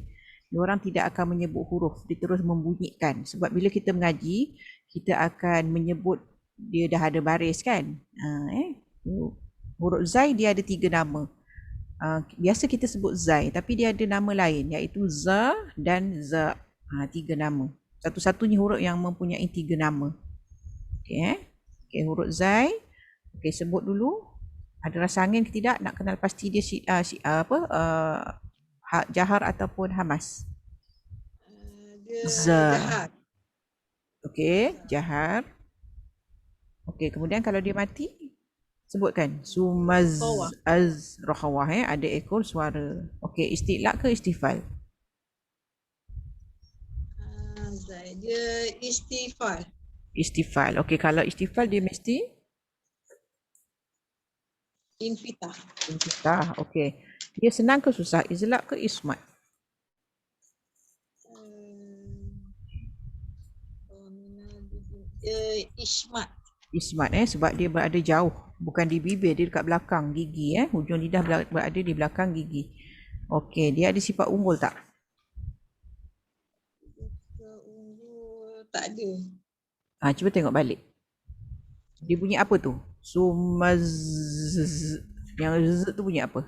S2: Dia orang tidak akan menyebut huruf, dia terus membunyikan. Sebab bila kita mengaji, kita akan menyebut dia dah ada baris kan. Huruf Zai dia ada 3 nama. Biasa kita sebut Zai tapi dia ada nama lain iaitu za dan za. 3 nama. Satu-satunya huruf yang mempunyai 3 nama. Okey Okey, huruf Zai. Okey, sebut dulu. Ada rasa angin ke tidak? Nak kenal pasti dia jahar ataupun hamas.
S5: Jahat.
S2: Okey, jahar. Okey, kemudian kalau dia mati, sebutkan. Sumaz az rahawah ada ekor suara. Okey, istiqlaq ke istifal?
S5: Dia istifal.
S2: Istifal. Okey, kalau istifal dia mesti
S5: Infitah.
S2: infitah. Okey. Dia senang ke susah? Izlaq ke ismat?
S5: Ismat.
S2: Ismat sebab dia berada jauh. Bukan di bibir, dia dekat belakang gigi Hujung lidah berada di belakang gigi. Okey, dia ada sifat unggul tak?
S5: Unggul tak ada.
S2: Cuba tengok balik. Dia bunyi apa tu? Sumaz. Yang z tu bunyi apa?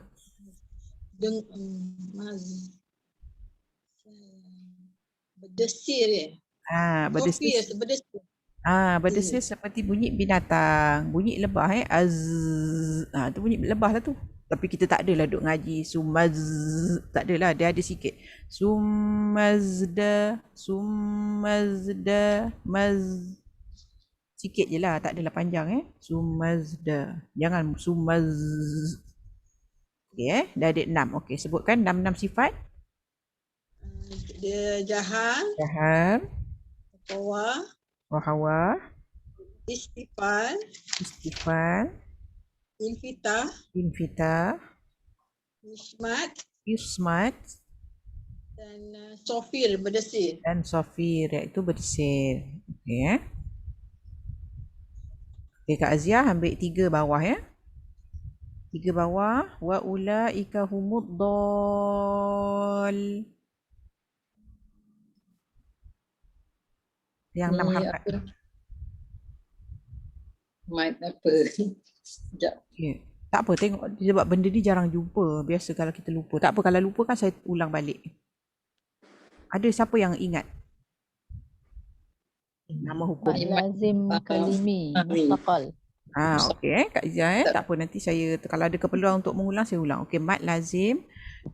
S5: Berdesir
S2: berdesir.
S5: Berdesir.
S2: Berdesir seperti bunyi binatang. Bunyi lebah Az. Tu bunyi lebah lah tu. Tapi kita tak adalah duk ngaji sumaz, tak adalah, dia ada sikit. Sumazda, maz. Sikit je lah, tak adalah panjang Sumazda. Jangan sumaz. Okey dah ada 6. Okey, sebutkan 6 sifat.
S5: Dia jahar,
S2: Jahar,
S5: qawa,
S2: wahawa,
S5: istifal,
S2: istifal,
S5: infitah,
S2: infitah,
S5: ismat
S2: ismat,
S5: dan sofir berdesir.
S2: dan sofir, iaitu berdesir. Okey Okey, Kak Azia ambil 3 bawah 3 bawah. Wa ulaika humuddal. Yang 6
S6: Ni
S2: harakat.
S6: apa? Mat apa? Sekejap.
S2: Okay. Tak apa, tengok sebab benda ni jarang jumpa. Biasa kalau kita lupa. Tak apa, kalau lupa kan saya ulang balik. Ada siapa yang ingat? Nama hukum.
S3: Mat lazim kalimi
S6: Amin.
S3: mustaqal.
S2: Okey Kak Izia Tak apa, nanti saya kalau ada keperluan untuk mengulang saya ulang. Okey, mat lazim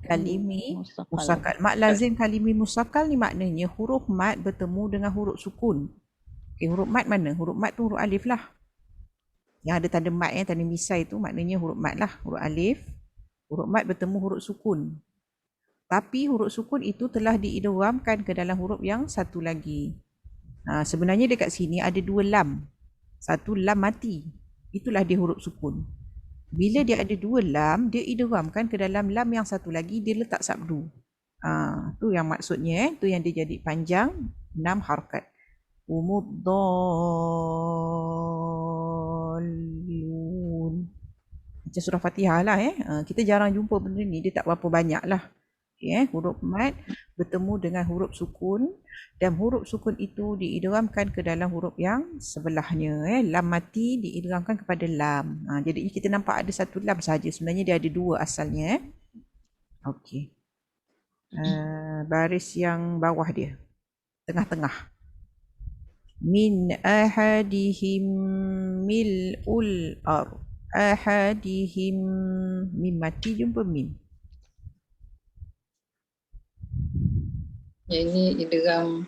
S2: kalimi musakal. Mat lazim kalimi musakal ni maknanya huruf mat bertemu dengan huruf sukun. Okey, huruf mat mana? Huruf mat tu huruf alif lah. Yang ada tanda mat tanda misai tu maknanya huruf mat lah, huruf alif. Huruf mat bertemu huruf sukun. Tapi huruf sukun itu telah diidghamkan ke dalam huruf yang satu lagi. Sebenarnya dekat sini ada 2 lam. Satu lam mati. Itulah dia huruf sukun. Bila dia ada 2 lam, dia idghamkan ke dalam lam yang satu lagi, dia letak sabdu. Tu yang maksudnya tu yang dia jadi panjang 6 harakat. Umuddallun. Macam surah Fatihah lah kita jarang jumpa benda ni, dia tak berapa banyak lah. Huruf mat bertemu dengan huruf sukun dan huruf sukun itu diidghamkan ke dalam huruf yang sebelahnya. Lam mati diidghamkan kepada lam. Jadi kita nampak ada satu lam saja, sebenarnya dia ada 2 asalnya. Okey. Baris yang bawah dia, tengah-tengah. Min ahadihim mil'ul ar. Ahadihim, mim mati jumpa mim.
S6: Yang ni idgham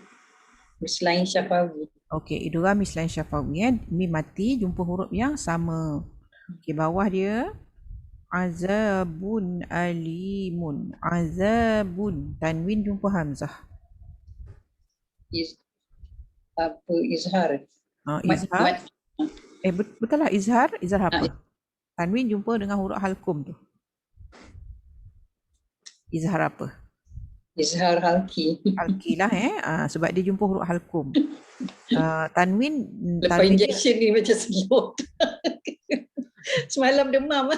S6: mislain syafawi.
S2: Okey, idgham mislain syafawi. Mim mati jumpa huruf yang sama. Okey, bawah dia azabun alimun. Azabun, tanwin jumpa hamzah.
S6: Izhar.
S2: Izhar. Betul lah, izhar. Izhar apa? Tanwin jumpa dengan huruf halkum tu. Izhar apa?
S6: Izhar halki.
S2: Halki lah sebab dia jumpa huruf halkum. Tanwin
S6: Lepas injection ni macam segiot. Semalam demam.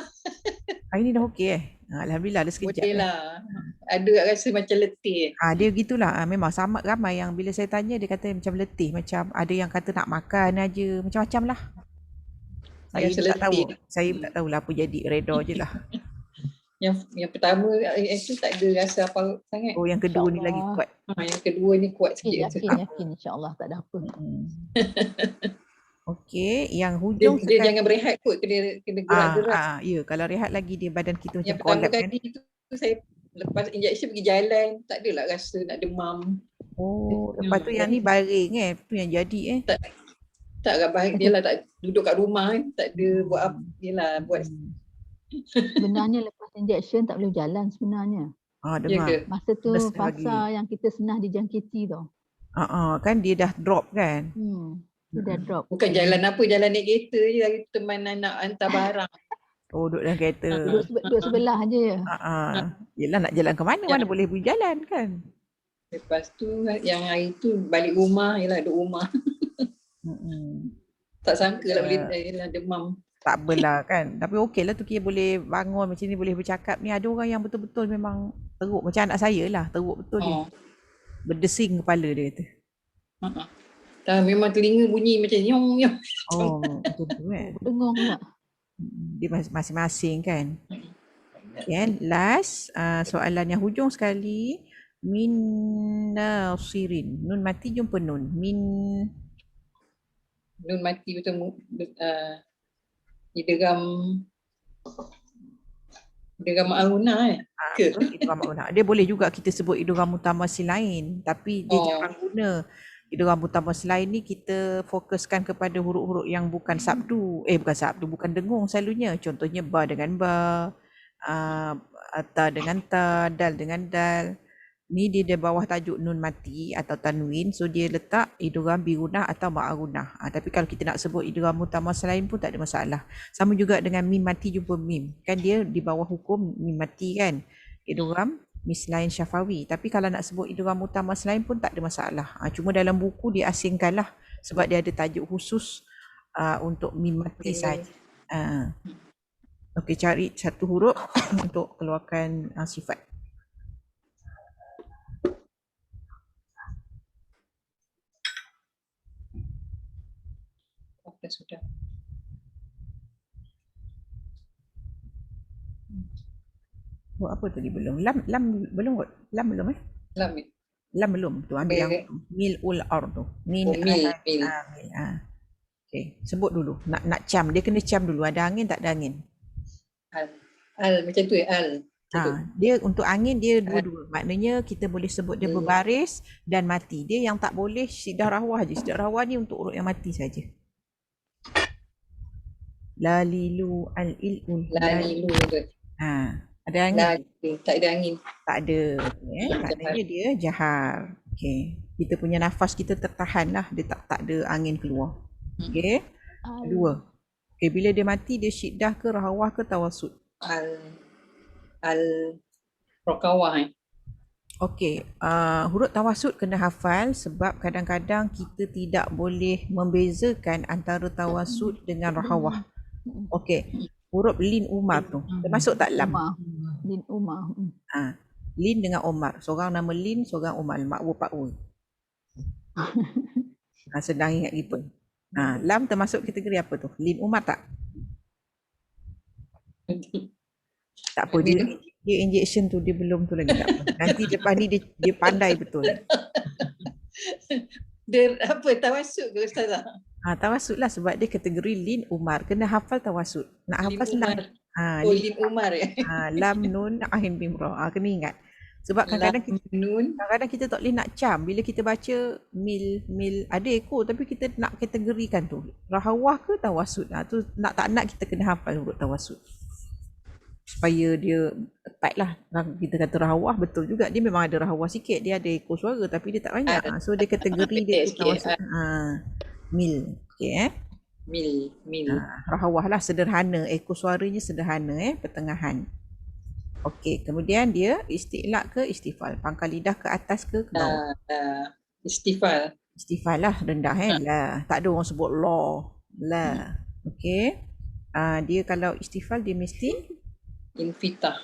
S2: Hari ni dah okey Alhamdulillah, ada sekejap.
S6: Boleh lah. Ada rasa macam letih.
S2: Dia gitulah. Memang sama ramai yang bila saya tanya dia kata macam letih, macam ada yang kata nak makan aja, macam-macam lah. Saya pun tak tahu. Saya pun tak tahulah apa jadi, reda je lah.
S6: Yang pertama itu tak ada rasa apa sangat.
S2: Oh, yang kedua ni lagi kuat.
S6: Yang kedua ni kuat sikit.
S3: Yakin insya-Allah tak ada apa.
S2: Okey, yang hujung
S6: dia jangan berehat kot, kena gerak-gerak.
S2: Ya, kalau rehat lagi dia badan kita macam
S6: yang pertama
S2: collapse
S6: kali tu saya lepas injection pergi jalan, tak adalah rasa nak demam.
S2: Oh, lepas tu yang ni baring tu yang jadi
S6: Tak bahagia lah, tak duduk kat rumah tak ada buat apa, yelah buat.
S3: Sebenarnya lepas injection tak boleh jalan sebenarnya.
S2: Dengar.
S6: Ya
S3: Masa tu fasa yang kita senang dijangkiti tau.
S2: Kan dia dah drop kan.
S3: Dia dah drop.
S6: Bukan jalan apa, jalan naik kereta je, teman anak hantar barang.
S2: Oh, duduk dalam kereta.
S3: Duduk sebelah je.
S2: Yelah, nak jalan ke mana, mana boleh pergi jalan kan.
S6: Lepas tu yang hari tu balik rumah, yelah duduk rumah. Tak sangka lah boleh demam.
S2: Tak apalah kan. Tapi okey lah tu, kira boleh bangun macam ni, boleh bercakap ni. Ada orang yang betul-betul memang teruk. Macam anak saya lah, teruk betul dia. Berdesing kepala dia kata.
S6: Memang telinga bunyi macam nyong-nyong.
S2: Oh, betul-betul kan.
S3: Dengung pula.
S2: Dia masing-masing kan. Okay, last soalan yang hujung sekali. Min nasirin. Nun mati jumpa nun.
S6: Nun mati bertemu idgham Dengan ma'aruna ke?
S2: Betul, idgham ma'unah. Dia boleh juga kita sebut idgham mutamasil lain, tapi dia jarang guna. Idgham mutamasil lain ni kita fokuskan kepada huruf-huruf yang bukan sabdu. Bukan sabdu, bukan dengung selalunya. Contohnya ba dengan ba, ta dengan ta, dal dengan dal. Ni dia di bawah tajuk nun mati atau tanwin, so dia letak idgham bigunah atau ma'arunah. Tapi kalau kita nak sebut idgham mutamasil lain pun tak ada masalah. Sama juga dengan mim mati jumpa mim. Kan dia di bawah hukum mim mati kan. Idgham mislain syafawi. Tapi kalau nak sebut idgham mutamasil lain pun tak ada masalah. Cuma dalam buku dia asingkanlah sebab dia ada tajuk khusus untuk mim mati saja. Okey, cari satu huruf untuk keluarkan sifat.
S6: Sudah.
S2: Buat apa tadi belum? Lam belum kot. Lam belum
S6: Lam.
S2: Lam belum. Tu ambil yang tu. Mil'ul ardu. Mil. Okey, sebut dulu. Nak cam. Dia kena cam dulu. Ada angin tak ada angin?
S6: Al macam tu al.
S2: Dia untuk angin dia dua-dua. Maknanya kita boleh sebut dia berbaris dan mati. Dia yang tak boleh syiddah rawah je. Syiddah rawah ni untuk huruf yang mati saja. Lalilu al-ilul.
S6: Lalilu tu.
S2: Ada angin?
S6: Tak ada angin.
S2: Tak ada. Maknanya dia jahar. Okey. Kita punya nafas kita tertahan lah. Dia tak ada angin keluar. Okey. Kedua. Okey, bila dia mati dia syiddah ke rahawah ke tawasud?
S6: Rokawah.
S2: Okey, huruf tawasud kena hafal sebab kadang-kadang kita tidak boleh membezakan antara tawasud dengan rahawah. Okey, huruf lin Umar tu termasuk tak lam?
S3: Lin Umar.
S2: Lin dengan Umar. Seorang nama Lin, seorang Umar. Makwu pakwu. Sedang ingat gitu. Lam termasuk kategori apa tu? Lin Umar tak? Tak apa, dia injection tu dia belum tu lagi tak apa. Nanti lepas ni dia pandai betul.
S6: Dia apa tawasud ke ustazah?
S2: Tawasud lah sebab dia kategori Lin Umar. Kena hafal tawasud. Nak hafal senang.
S6: Lin Umar ya.
S2: Lam nun ain mim ra. Kena ingat. Sebab kadang-kadang kita tak boleh nak cam. Bila kita baca mil ada ekor tapi kita nak kategorikan tu. Rahawah ke tawasud. Tu nak tak nak kita kena hafal huruf tawasud. Supaya dia tepat lah. Kita kata rahawah betul juga. Dia memang ada rahawah sikit. Dia ada ekor suara tapi dia tak banyak. So dia kategori dia tawasud. Mil. Okey
S6: Mil.
S2: Rahawah lah sederhana. Ekor suaranya sederhana pertengahan. Okey, kemudian dia isti'lak ke istifal? Pangkal lidah ke atas ke bawah?
S6: Istifal.
S2: Istifal lah rendah lah. Tak ada orang sebut la. Okey. Dia kalau istifal dia mesti
S6: infitah.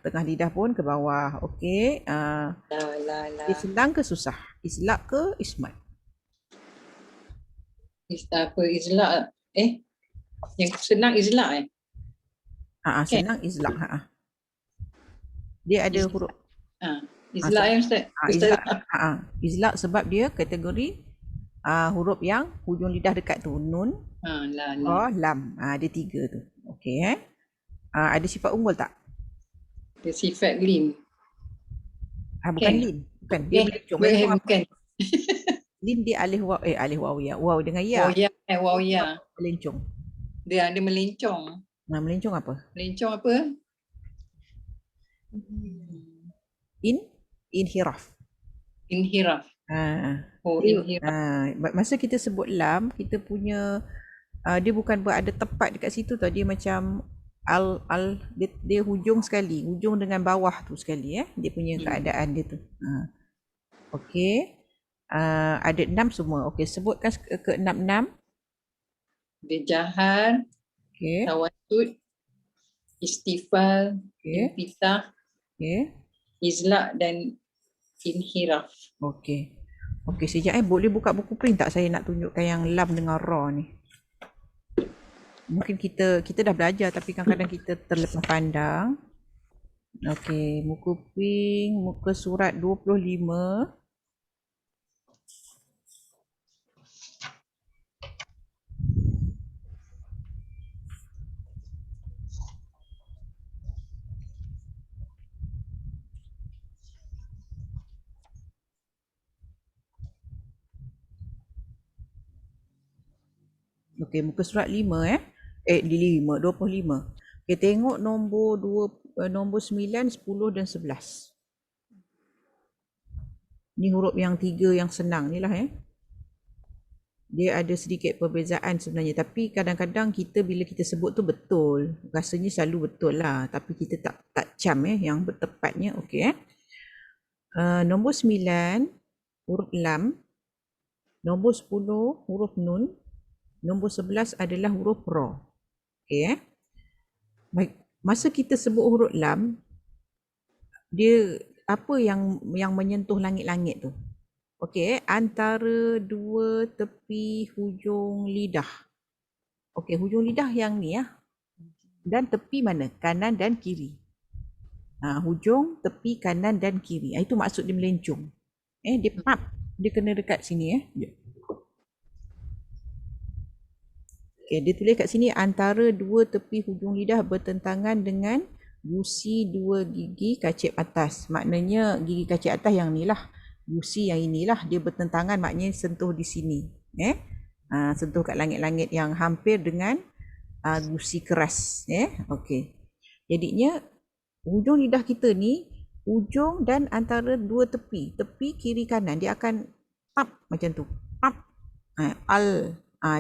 S2: Tengah lidah pun ke bawah. Okey. Dia senang ke susah? Islak ke ismat?
S6: Izlak yang senang izlak
S2: Senang izlak. Dia ada huruf
S6: izlak yang ustaz.
S2: Izlak sebab dia kategori huruf yang hujung lidah dekat tu, nun, ra, lam. Ada tiga tu. Okey ada sifat unggul tak?
S6: Dia sifat lin.
S2: Bukan lin. Bukan. Dia melencong.
S6: Bukan.
S2: Lin dia alif waw ya. Waw dengan ya.
S6: Waw ya.
S2: Melencong.
S6: Dia ada melencong.
S2: Melencong apa?
S6: Melencong apa?
S2: Inhiraf.
S6: Inhiraf.
S2: Inhiraf. Masa kita sebut lam, kita punya dia bukan berada tepat dekat situ tau. Dia macam dia hujung sekali, hujung dengan bawah tu sekali dia punya keadaan dia tu. Okey. Ada 6 semua. Okey, sebutkan ke 6.
S6: Dia jahar, tawasud, istifal, infitah, izlak dan inhiraf.
S2: Okey. Sekejap boleh buka buku print tak? Saya nak tunjukkan yang lam dengan ra ni. Mungkin kita dah belajar tapi kadang-kadang kita terlepas pandang. Okey, muka pink, muka surat 25. Okey, muka surat 5 di 5, 25. Okey, tengok nombor 9, 10 dan 11. Ni huruf yang 3 yang senang ni lah Dia ada sedikit perbezaan sebenarnya, tapi kadang-kadang kita bila kita sebut tu betul. Rasanya selalu betul lah, tapi kita tak cam yang bertepatnya. Okey nombor 9 huruf lam, nombor 10 huruf nun, nombor 11 adalah huruf ra. Okey Baik, masa kita sebut huruf lam, dia apa yang menyentuh langit-langit tu? Okey, antara dua tepi hujung lidah. Okey, hujung lidah yang ni Dan tepi mana? Kanan dan kiri. Hujung, tepi, kanan dan kiri. Itu maksud dia melencong. Dia pap, dia kena dekat sini Okey, dia tulis kat sini antara dua tepi hujung lidah bertentangan dengan gusi dua gigi kacip atas. Maknanya gigi kacip atas yang ni lah. Gusi yang inilah dia bertentangan, maknanya sentuh di sini. Sentuh kat langit-langit yang hampir dengan gusi keras. Okey. Jadinya hujung lidah kita ni, hujung dan antara dua tepi kiri kanan, dia akan tap macam tu. Tap.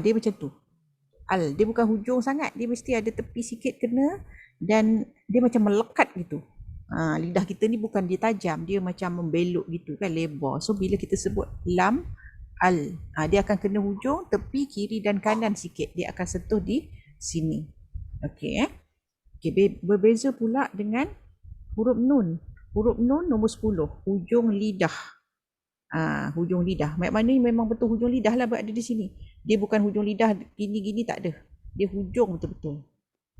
S2: Dia macam tu. Dia bukan hujung sangat, dia mesti ada tepi sikit kena dan dia macam melekat gitu. Lidah kita ni bukan dia tajam, dia macam membelok gitu kan, lebar. So bila kita sebut lam, dia akan kena hujung, tepi, kiri dan kanan sikit. Dia akan sentuh di sini. Okey berbeza pula dengan huruf nun. Huruf nun nombor 10, hujung lidah. Hujung lidah. Maknanya memang betul hujung lidah lah berada di sini. Dia bukan hujung lidah gini-gini, tak ada. Dia hujung betul-betul.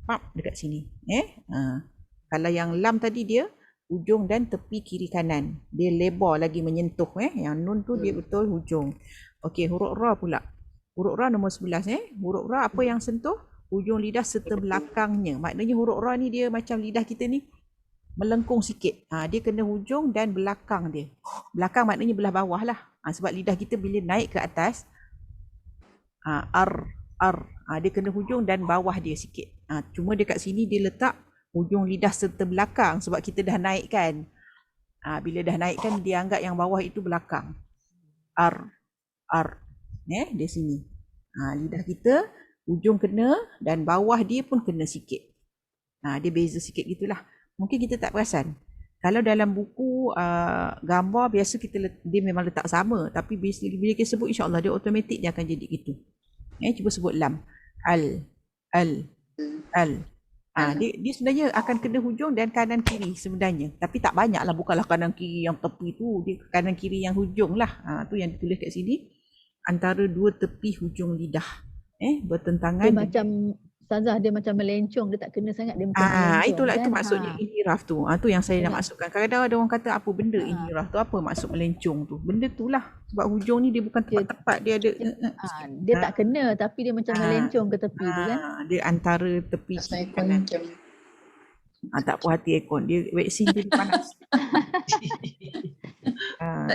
S2: Pap dekat sini. Kalau yang lam tadi dia hujung dan tepi kiri kanan. Dia lebar lagi menyentuh. Yang nun tu dia betul hujung. Okey, huruf ra pula. Huruf ra nombor 11 Huruf ra apa yang sentuh? Hujung lidah serta belakangnya. Maknanya huruf ra ni dia macam lidah kita ni melengkung sikit. Dia kena hujung dan belakang dia. Belakang maknanya belah bawah lah. Sebab lidah kita bila naik ke atas, dia kena hujung dan bawah dia sikit. Cuma dekat sini dia letak hujung lidah serta belakang sebab kita dah naik kan. Bila dah naik kan dia anggap yang bawah itu belakang. Di sini. Lidah kita hujung kena dan bawah dia pun kena sikit. Dia beza sikit gitulah. Mungkin kita tak perasan. Kalau dalam buku gambar biasa dia memang letak sama, tapi bila kita sebut insya-Allah dia automatik dia akan jadi gitu. Cuba sebut lam. Al. Dia sebenarnya akan kena hujung dan kanan kiri sebenarnya. Tapi tak banyak lah, bukanlah kanan kiri yang tepi tu. Dia kanan kiri yang hujung lah. Tu yang ditulis kat sini. Antara dua tepi hujung lidah. Bertentangan.
S3: Dia macam Ustazah, dia macam melencong, dia tak kena sangat, dia macam melencong.
S2: Itulah
S3: kan?
S2: itu maksudnya inhiraf tu. Tu yang saya nak masukkan. Kadang-kadang ada orang kata apa benda inhiraf tu, apa maksud melencong tu. Benda tu lah. Sebab hujung ni dia bukan tepat-tepat, dia ada
S3: dia tak kena tapi dia macam melencong ke tepi tu kan.
S2: Dia antara tepi kiri kanan. Tak puas hati aircon. Dia vaksin dia panas.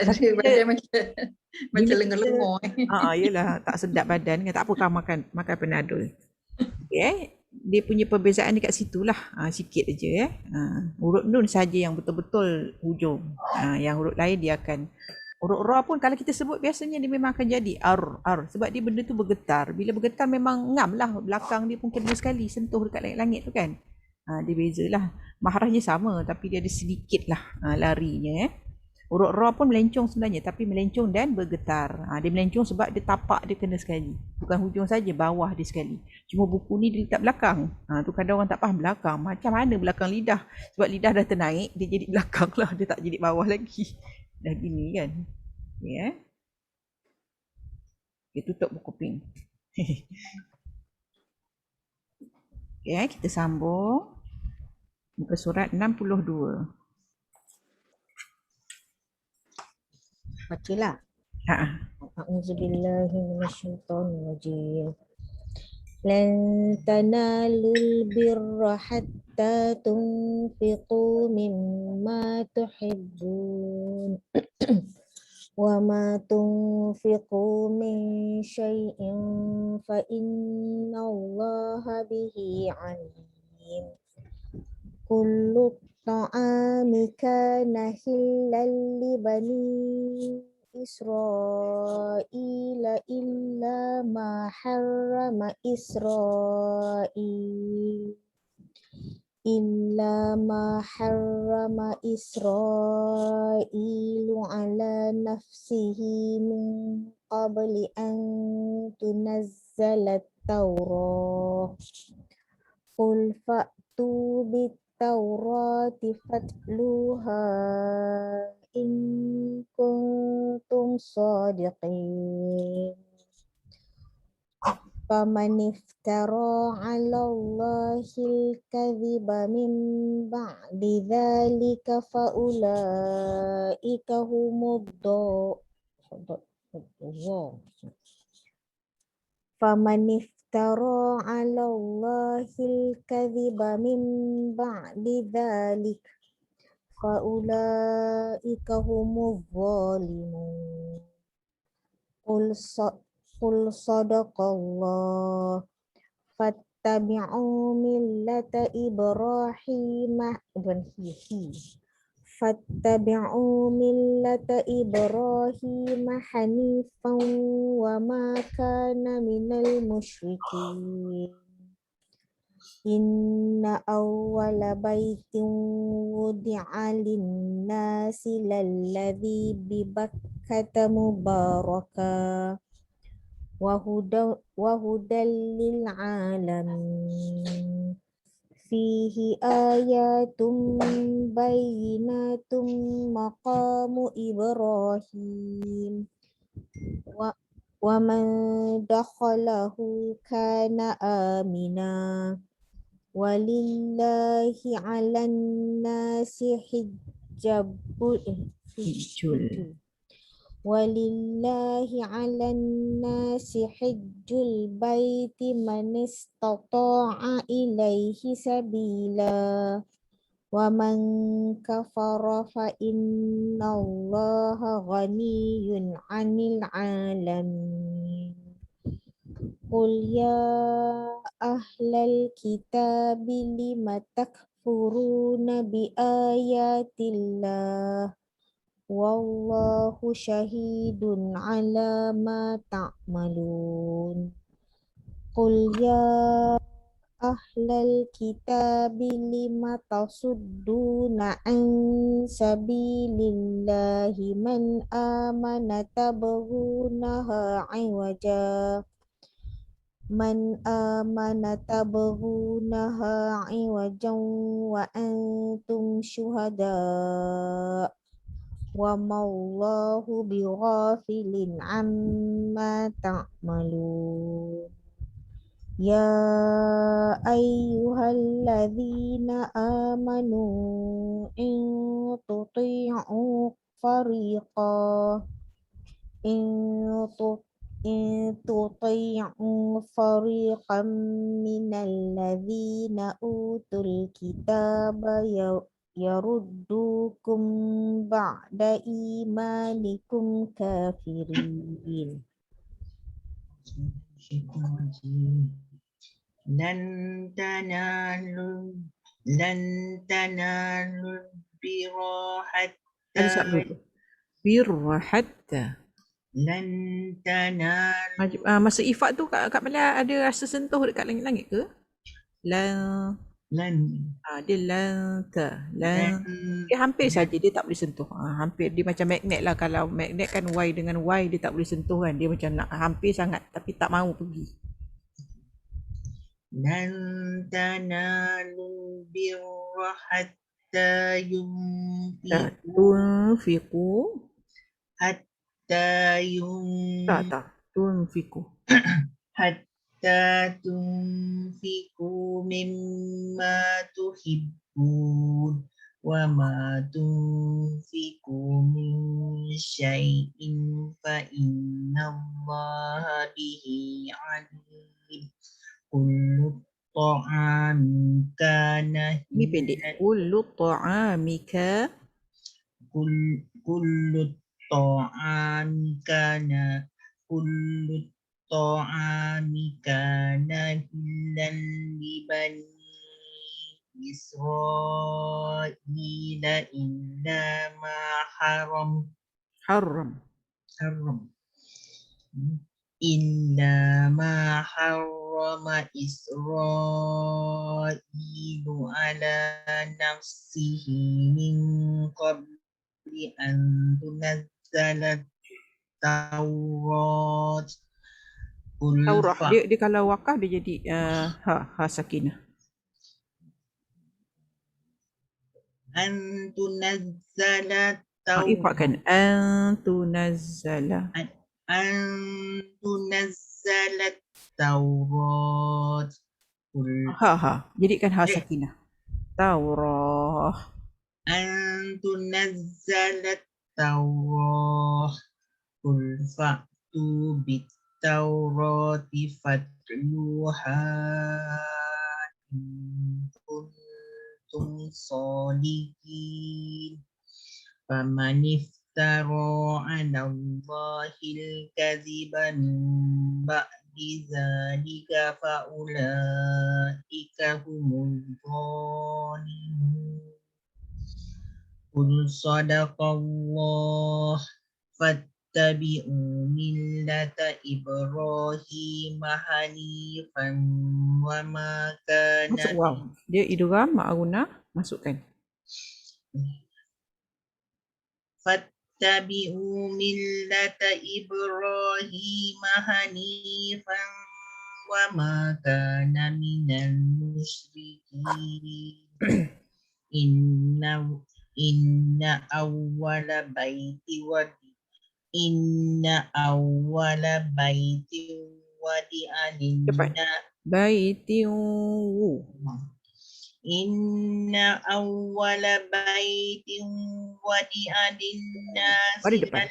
S6: Tak ada badan macam lengur-lengur.
S2: Yelah, tak sedap badan kan. Tak apa, kau makan Panadol. Okay, dia punya perbezaan dekat situlah. Sikit aja huruf nun saja yang betul-betul hujung. Yang huruf lain dia akan, huruf ra pun kalau kita sebut biasanya dia memang akan jadi ar. Sebab dia benda tu bergetar. Bila bergetar memang ngam lah. Belakang dia pun kena sekali sentuh dekat langit-langit tu kan. Dia bezalah. Mahrajnya sama tapi dia ada sedikit lah larinya. Huruf ra pun melencong sebenarnya, tapi melencong dan bergetar. Dia melencong sebab dia tapak dia kena sekali. Bukan hujung saja, bawah dia sekali. Cuma buku ni dia letak belakang. Tu kadang orang tak faham belakang. Macam mana belakang lidah? Sebab lidah dah ternaik, dia jadi belakang lah. Dia tak jadi bawah lagi. Dah gini kan. Okay, tutup buku pink. Okay, kita sambung. Muka surat 62.
S1: Bacalah. A'udzubillahi minasyaitonirrajim. Lan tanalul birra hatta tunfiqu mimma tuhibbun. وما تنفقوا من شيء فإن الله به عليم كل الطعام كان حلا لبني إسرائيل إلا ما حرم إسرائيل على نفسه من قبل أن تنزل التوراة قل فأتوا بالتوراة فاتلوها إن كنتم صادقين فمن افترى على الله الكذب من بعد ذلك فأولئك هم فمن افترى على الله الكذب من بعد ذلك فأولئك هم الظالمون قل صدق الله فاتبعوا ملة إبراهيم حنيفا وما كان من المشركين إن أول بيت وضع للناس للذي ببكة مباركا وهدى للعالمين فيه آيات بينات مقام إبراهيم ومن دخله كان آمنا ولله على الناس حج البيت من استطاع إليه سبيلا ومن كفر فإن الله غني عن العالمين قل يا أهل الكتاب لم تكفرون بآيات الله والله شهيد على ما تعملون قل يا أهل الكتاب لم تصدون عن سبيل الله من آمن تبغونها عوجا وأنتم شهداء وما الله بغافل عما تعملون يا أيها الذين آمنوا إن تطيعوا فريقا من الذين أوتوا الكتاب يردوكم بعد إيمانكم كافرين
S4: لن تنالوا البر
S2: Ada syak
S4: حتى
S2: dulu. Birra hatta.
S4: لن تنالوا
S2: Masa ifat tu kat Malaysia ada rasa sentuh dekat langit-langit ke? Lan.
S4: لن
S2: Dia lan ta. Lan.
S4: لن
S2: Dia hampir saja dia tak boleh sentuh. Hampir dia macam magnet lah. Kalau magnet kan Y dengan Y dia tak boleh sentuh kan. Dia macam nak hampir sangat tapi tak mahu pergi.
S4: لن تنالوا البر حتى
S2: Tunfiku. Tunfiku.
S4: حتى تنفقوا مما تحبون وما تنفقوا من شيء فإن الله به عليم كل الطعام كان
S2: Ni pendek. Kullu ta'amika.
S4: كل
S7: الطعام كان حلا لبني إسرائيل إلا ما حرم إلا ما حرم إسرائيل على نفسه من قبل أن تنزل التوراة قل
S2: Taurah. Dia kalau wakaf dia jadi ha sakinah.
S7: أن تنزل
S2: Ifakkan antunazzala.
S7: أن تنزل التوراة قل
S2: Jadikan ha sakinah. Taurah.
S7: أن تنزل التوراة قل فأتوا بالتوراة فاتلوها إن كنتم صادقين فمن افترى على الله الكذب من بعد ذلك فأولئك هم الظالمون قل صدق الله فاتبعوا ملة إبراهيم حنيفا وما كان
S2: Masuk waw. Dia idgham ma'guna, masukkan.
S7: فاتبعوا ملة إبراهيم حنيفا وما كان من المشركين إن أول بيت وضع للناس
S2: Baitiu.
S7: إن أول بيت وضع للناس
S2: Mari depan.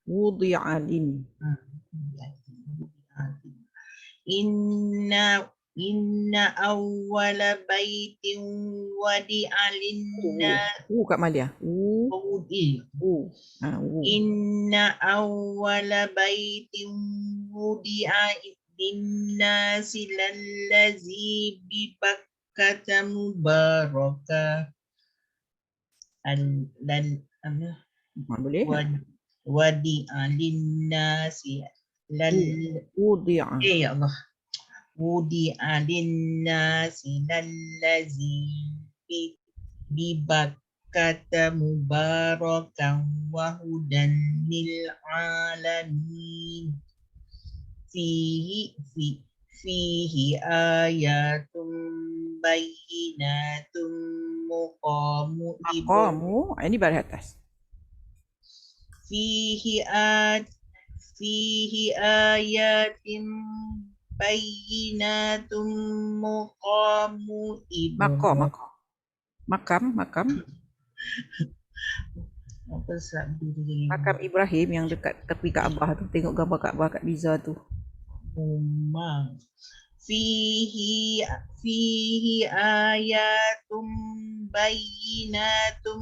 S2: Wudi'alin.
S7: إن أول بيت وضع للناس
S2: Kat Malia.
S7: إن أول بيت وضع للناس للذي ببكة مباركا
S2: Boleh?
S7: وضع للناس
S2: Wudi'a.
S7: يا الله وضع للناس للذي ببكة مباركا وهدى للعالمين فيه آيات بينات مقام
S2: Maqamu. Ini baris atas.
S7: فيه آيات بينات مقام إبراهيم.
S2: Makam.
S7: Apa sabdu tu jadi?
S2: Makam Ibrahim yang dekat tepi Kaabah tu. Tengok gambar Kaabah kat Biza tu.
S7: Rumah. Fihi ayatum bayyinatum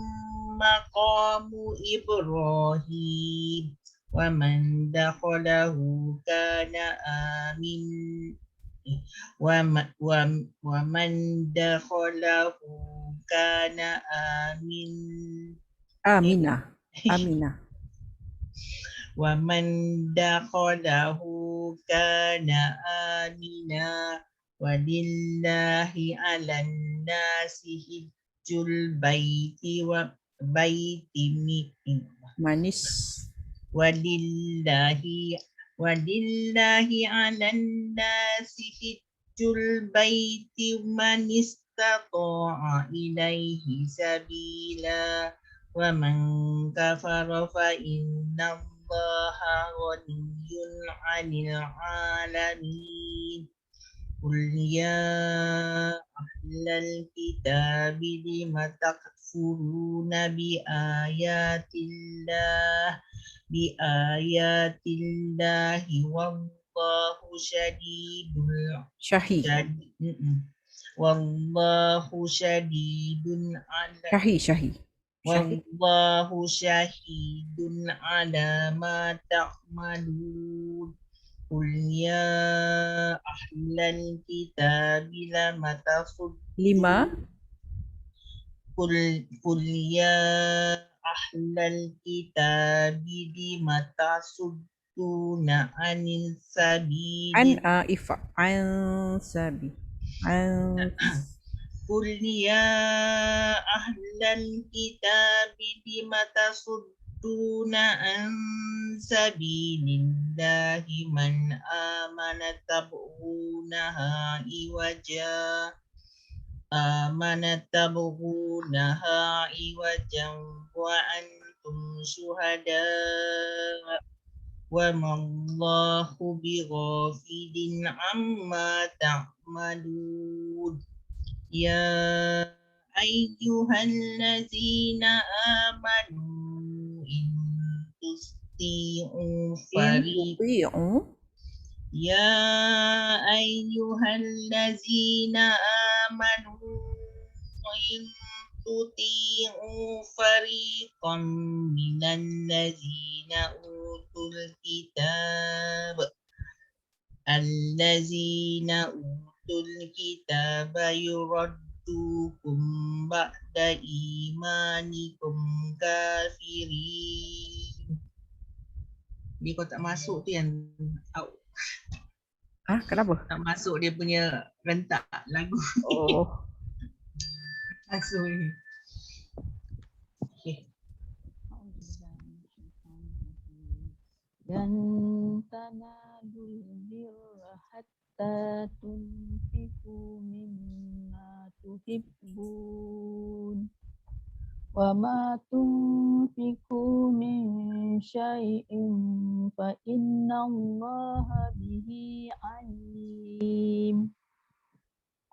S7: maqamu Ibrahim wa man dakhalahu kana amin wa man dakhalahu kana amin
S2: Aminah.
S7: ومن دخله كان آمنا ولله على الناس حج البيت
S2: Manis.
S7: ولله على الناس حج البيت من استطاع إليه سبيلا ومن كفر فإن الله غني عن العالمين قل يا أهل الكتاب لم تكفرون بآيات الله والله شديد والله شديد على
S2: Syahi. Syahid.
S7: Wallahu syahidun ala ma ta'malun. Qul ya ahlal kitabi lama
S2: Lima.
S7: Qul ya ahlal kitabi lima tasudduna anil sabili.
S2: Ifa. An sabi. An.
S7: Qul ya ahlal kitabi lima tasudduna an sabilillahi man amana tabghunaha iwaja wa antum syuhada wa mallahu bighafilin amma ta'malun. Ya ayyuhallazina amanu in tusti'u
S2: Tuti'u.
S7: Ya ayyuhallazina amanu in tuti'u fariqan minallazina utul kitab allazina utul kitaba yuraddukum ba'da imanikum kafirin. Ni kau tak masuk tu yang
S2: Kenapa?
S7: tak masuk dia punya rentak lagu.
S2: Oh.
S7: Masuk ni. Okay.
S3: Dan tanadul birra hatta tunfiqu mimma tuhibbun wa ma tunfiqu min syai'in fa innallaha bihi alim.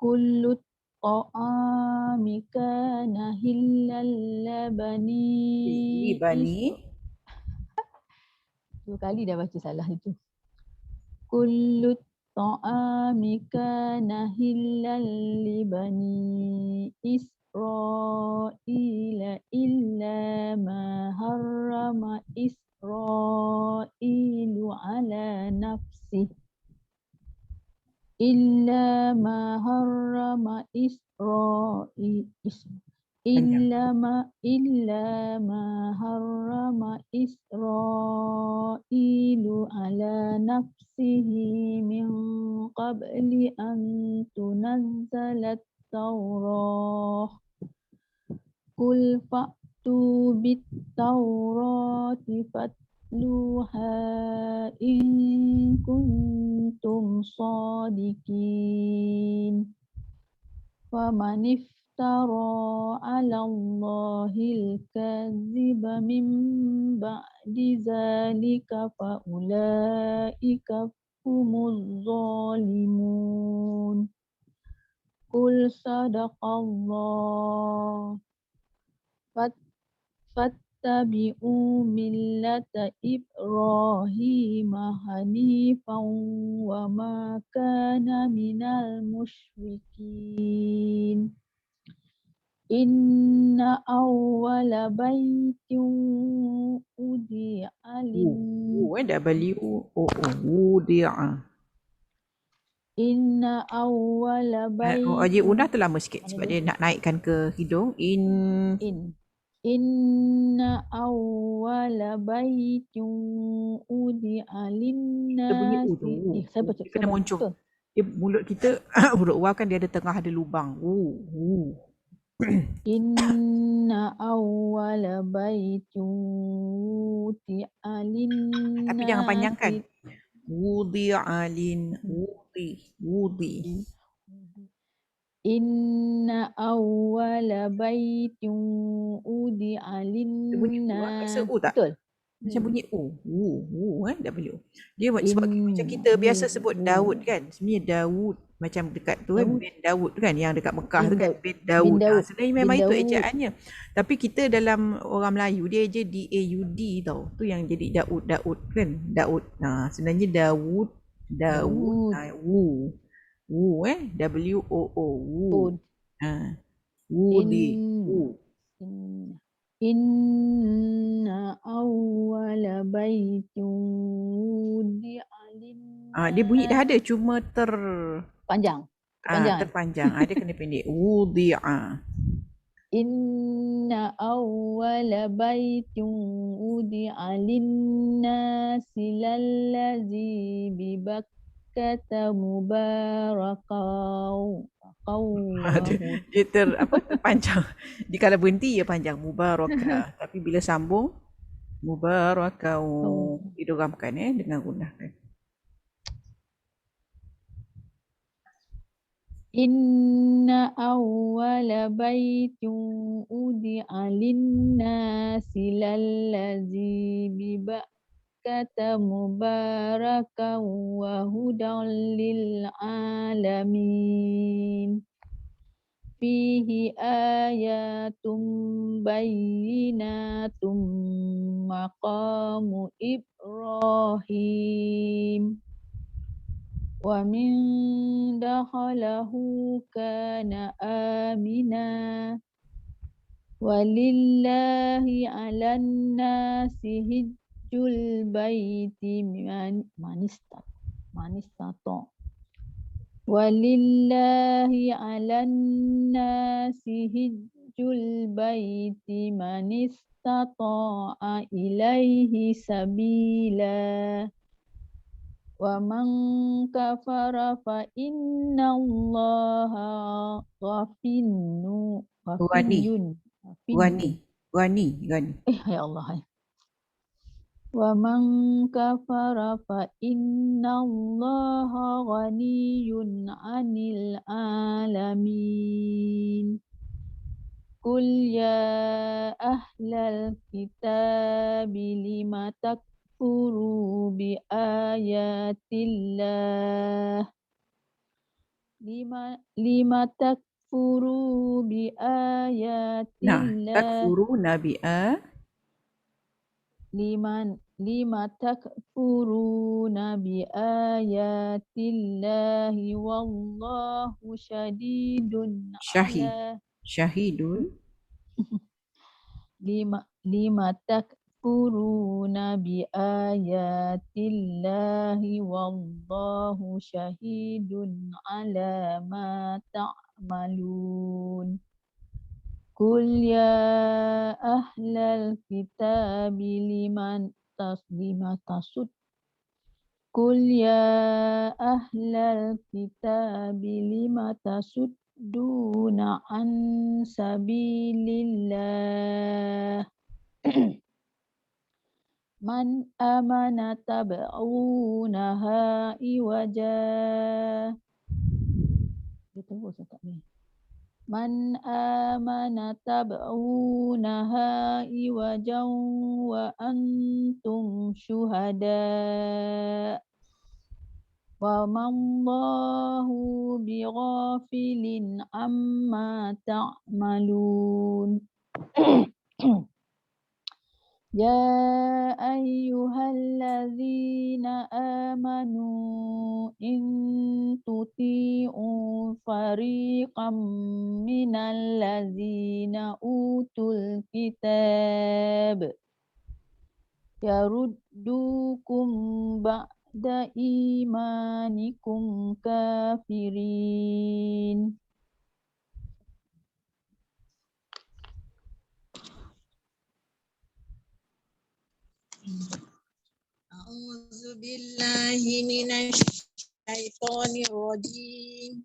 S3: Kullu ta'ami kana hillal labani.
S2: Libani.
S3: Dua kali dah baca salah itu. Kullu ta'ami kana hillal libani Isra'ila illa ma harrama Isra'ilu ala nafsih. Illa ma harrama illa ma harrama Isra'ilu ala nafsihi min qabli an tunazzalat Taurah. Qul fa'tu bit Taurati fatluha in kuntum sadiqin. Faman iftara 'ala Allahil kadhiba min ba'di zalika fa ulaika humuz zalimun. Qul sadaqallah fattabi'u millata Ibrahim hanifan wa ma kana minal musyrikin. Inna awwala baitin udi'a
S2: Wudi'a.
S3: Inna awwala
S2: Haji Una terlama sikit sebab dia nak naikkan ke hidung.
S3: Inna awwala baitin udi'a
S2: Kita bunyi U tu.
S3: linnasi. Saya baca.
S2: Kena muncul. Dia mulut kita huruf waw kan dia ada tengah ada lubang.
S3: Inna awwala baitin udi'a linnasi.
S2: Tapi jangan panjangkan. Wudi'a wudi.
S3: Inna awwala baitin udi'a
S2: Bunyi U. Rasa
S3: linnasi.
S2: U tak?
S3: Betul.
S2: Macam bunyi U. W. Dia sebab macam kita biasa sebut Daud kan. Sebenarnya Daud macam dekat tu kan. Bin Daud tu kan. Yang dekat Mekah tu kan. Bin Daud. Sebenarnya memang itu ejaannya. Tapi kita dalam orang Melayu dia je D-A-U-D tau. Tu yang jadi Daud kan. Daud. Sebenarnya Daud. W-O-O. Wudi.
S3: Inna awwala baitin wudi'a
S2: Dia bunyi dah
S3: lin-nas.
S2: ada, cuma
S3: Panjang. Terpanjang.
S2: terpanjang. Dia kena pendek. Wudi'a.
S3: Inna awwala baitin wudi'a lin-nasi lallazi bi Bakkata mubarakau.
S2: Dia terpanjang. Dia kalau berhenti dia panjang. Mubarakah. Tapi bila sambung, mubarakau. Didoramkan dengan gunahkan.
S3: Inna awwala baitin wudi'a lin-nasi lallazi bi Bakkata mubarakan wa hudan lil alamin. Fihi ayatum bayyinatum maqamu Ibrahim. Wa min dakhalahu kana amina. Walillahi 'alan nasi hijjul baiti man istata. Walillahi 'alan nasi hijjul baiti man istata'a ilaihi sabila. Wa man kafara fa inna Allaha ghafiyyun.
S2: Ghani.
S3: Ya Allah. Wa man kafara fa inna Allaha ghaniyyun 'anil alamin. Qul ya ahlal kitabi lima takfuru bi ayatillah. Lima takfuru bi ayatillah.
S2: Takfuru nabi'a.
S3: Lima takfuruna bi ayatillahi wallahu syadidun
S2: Syahidun.
S3: Lima takfuruna bi ayatillahi wallahu syahidun ala ma ta'malun. Qul ya ahlal kitabi Qul ya ahlal kitabi lima tasudduna an sabilillah. Man amana tab'unaha iwaja. Man amana tab'unaha iwajan wa antum syuhada. Wa mallahu bighafilin amma ta'malun. Ya ayyuhalladzina amanu in tuti'u fariqam minalladzina utul kitab yaruddukum ba'da imanikum kafirin.
S5: A'udzu billahi minasy syaithanir rajim.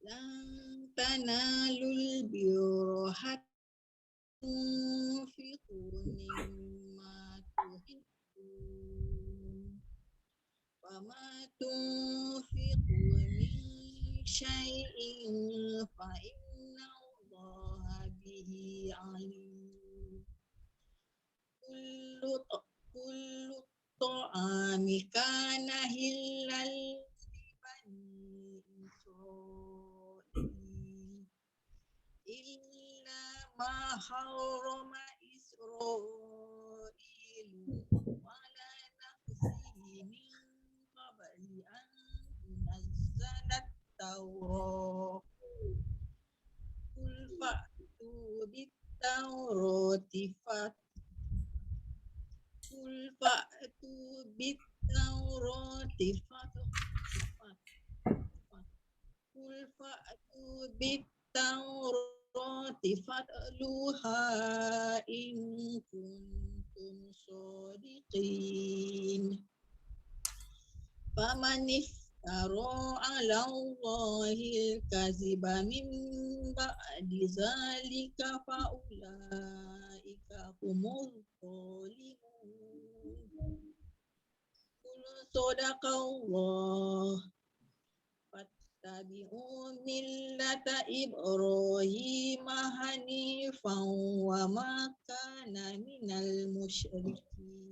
S5: Lan tanalul birra hatta tunfiqu mimma tuhibbun. Wa ma tunfiqu min syai'in fa inna Allaha bihi alim. Kullu ta'ami kana hillal li bani Israil illa ma harrama Israilu wala nafsihi min qabli an tunazzalat Tawrah. Qul قل فأتوا بالتوراة قل فأتوا بالتوراة فاتلوها إن كنتم صادقين فمن افترى على الله الكذب من بعد ذلك فأولئك هم الظالمون قل صدق الله فاتبعوا ملة إبراهيم حنيفا وما كان من المشركين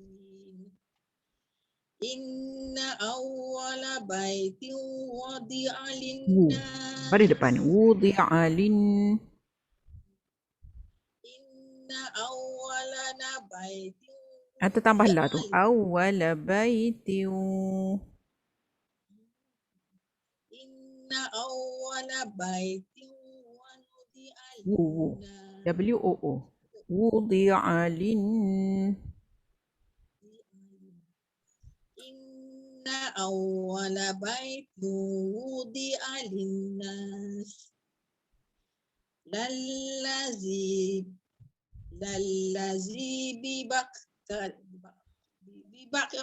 S5: إن أول بيت وضع للناس
S2: Pada depan. Wudi'alin.
S5: إن أول بيت
S2: Atau tambahlah tu. Awwala baitin.
S5: إن أول بيت وضع
S2: Wu.
S5: للناس
S2: W-O-O. Wudi'alin.
S5: إن أول بيت وضع للناس للذي ببكة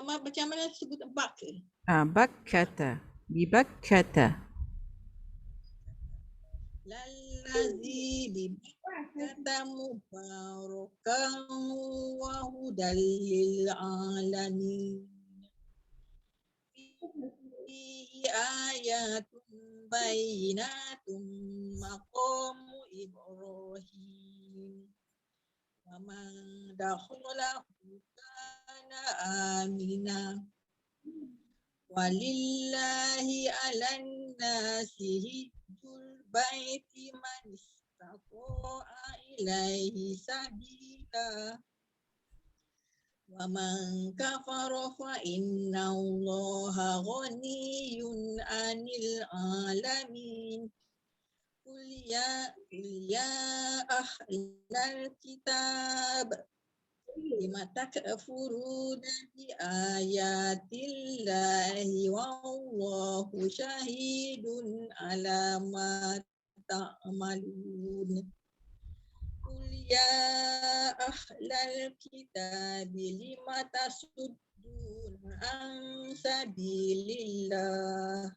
S5: macam mana sebut Bakkah?
S2: Bakkata. Bibakkata.
S5: للذي ببكة مباركا وهدى للعالمين فيه آيات بينات مقام إبراهيم ومن دخله كان آمنا ولله على الناس حج البيت من استطاع إليه سبيلا ومن كفر فإن الله غني عن العالمين قل يا أهل الكتاب لم تكفرون بآيات الله والله شهيد على ما تعملون قل يا أهل الكتاب لم تصدون عن سبيل الله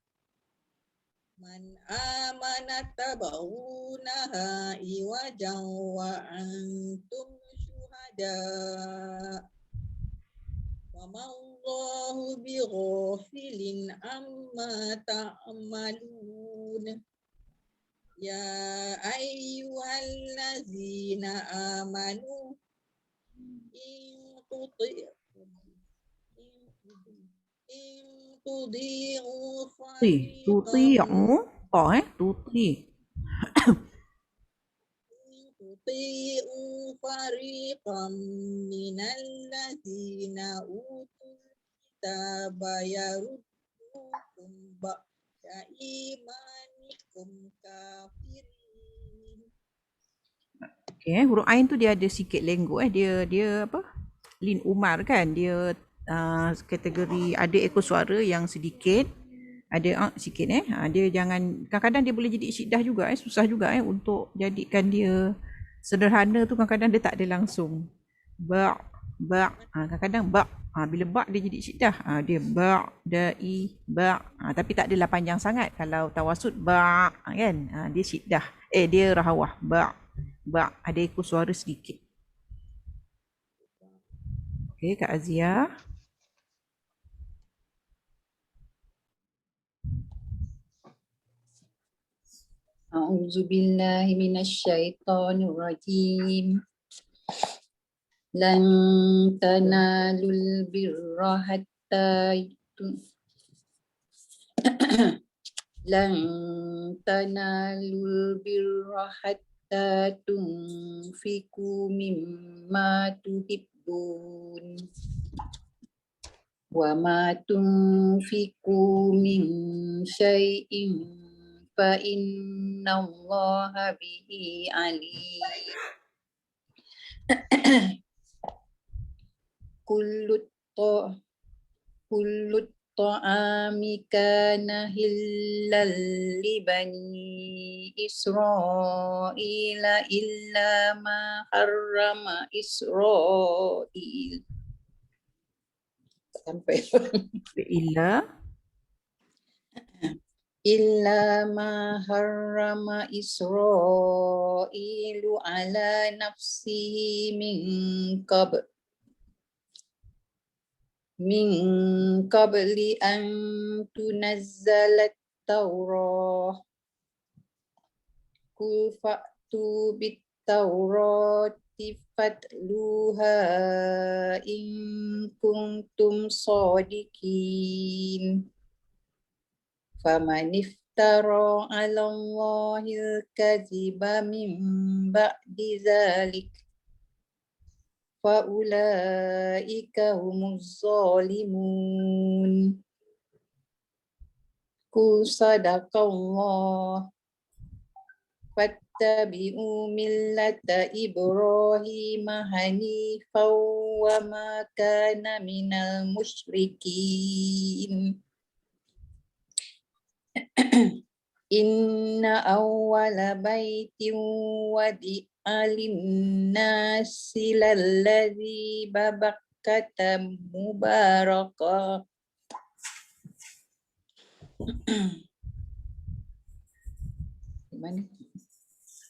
S5: من آمن تبغونها عوجا وأنتم شهداء وما الله بغافل عما تعملون يا أيها الذين آمنوا إن تطيعوا فريقا
S2: Tuti'u. Tuti'.
S5: تطيعوا فريقا من الذين أوتوا الكتاب يردوكم بعد إيمانكم كافرين.
S2: Okay, huruf Ain tu dia ada sikit lenggo dia apa? Lin Umar kan, dia kategori ada ekor suara yang sedikit, ada sikit dia jangan, kadang-kadang dia boleh jadi syiddah juga susah juga untuk jadikan dia sederhana tu, kadang-kadang dia tak ada langsung. Kadang-kadang bila ba dia jadi syiddah, dia tapi tak adalah panjang sangat. Kalau tawasud kan, dia syiddah, dia rahawah, ada ekor suara sedikit. Okey, Kak Azia.
S6: A'udzubillahi minasyaitonirrajim. Lan tanalul birra hatta lan tanalul birra hatta tunfiqu mimma tuhibbun wa ma tunfiqu min syai'in fa innallaha bihi alim. kullu ta kullu ta'ami kana hillal li bani Israila illa ma harrama Israil. Sampai
S2: Illa
S6: illa ma harrama Israilu ala nafsihi min qabli an tunazzalat Taurah. Kul fa'tu bit Taurati fatluha in kuntum sadiqin. Faman iftara 'ala Allahil kadhiba min ba'di dzalik faulaika humuz zalimun. Qul sadaqallah fattabi'u millata Ibrahim hanifan wa ma kana minal musyrikin. Inna awwala baitin wadi'a lin-nasi lalladzi babakkata mubaraka. Di mana?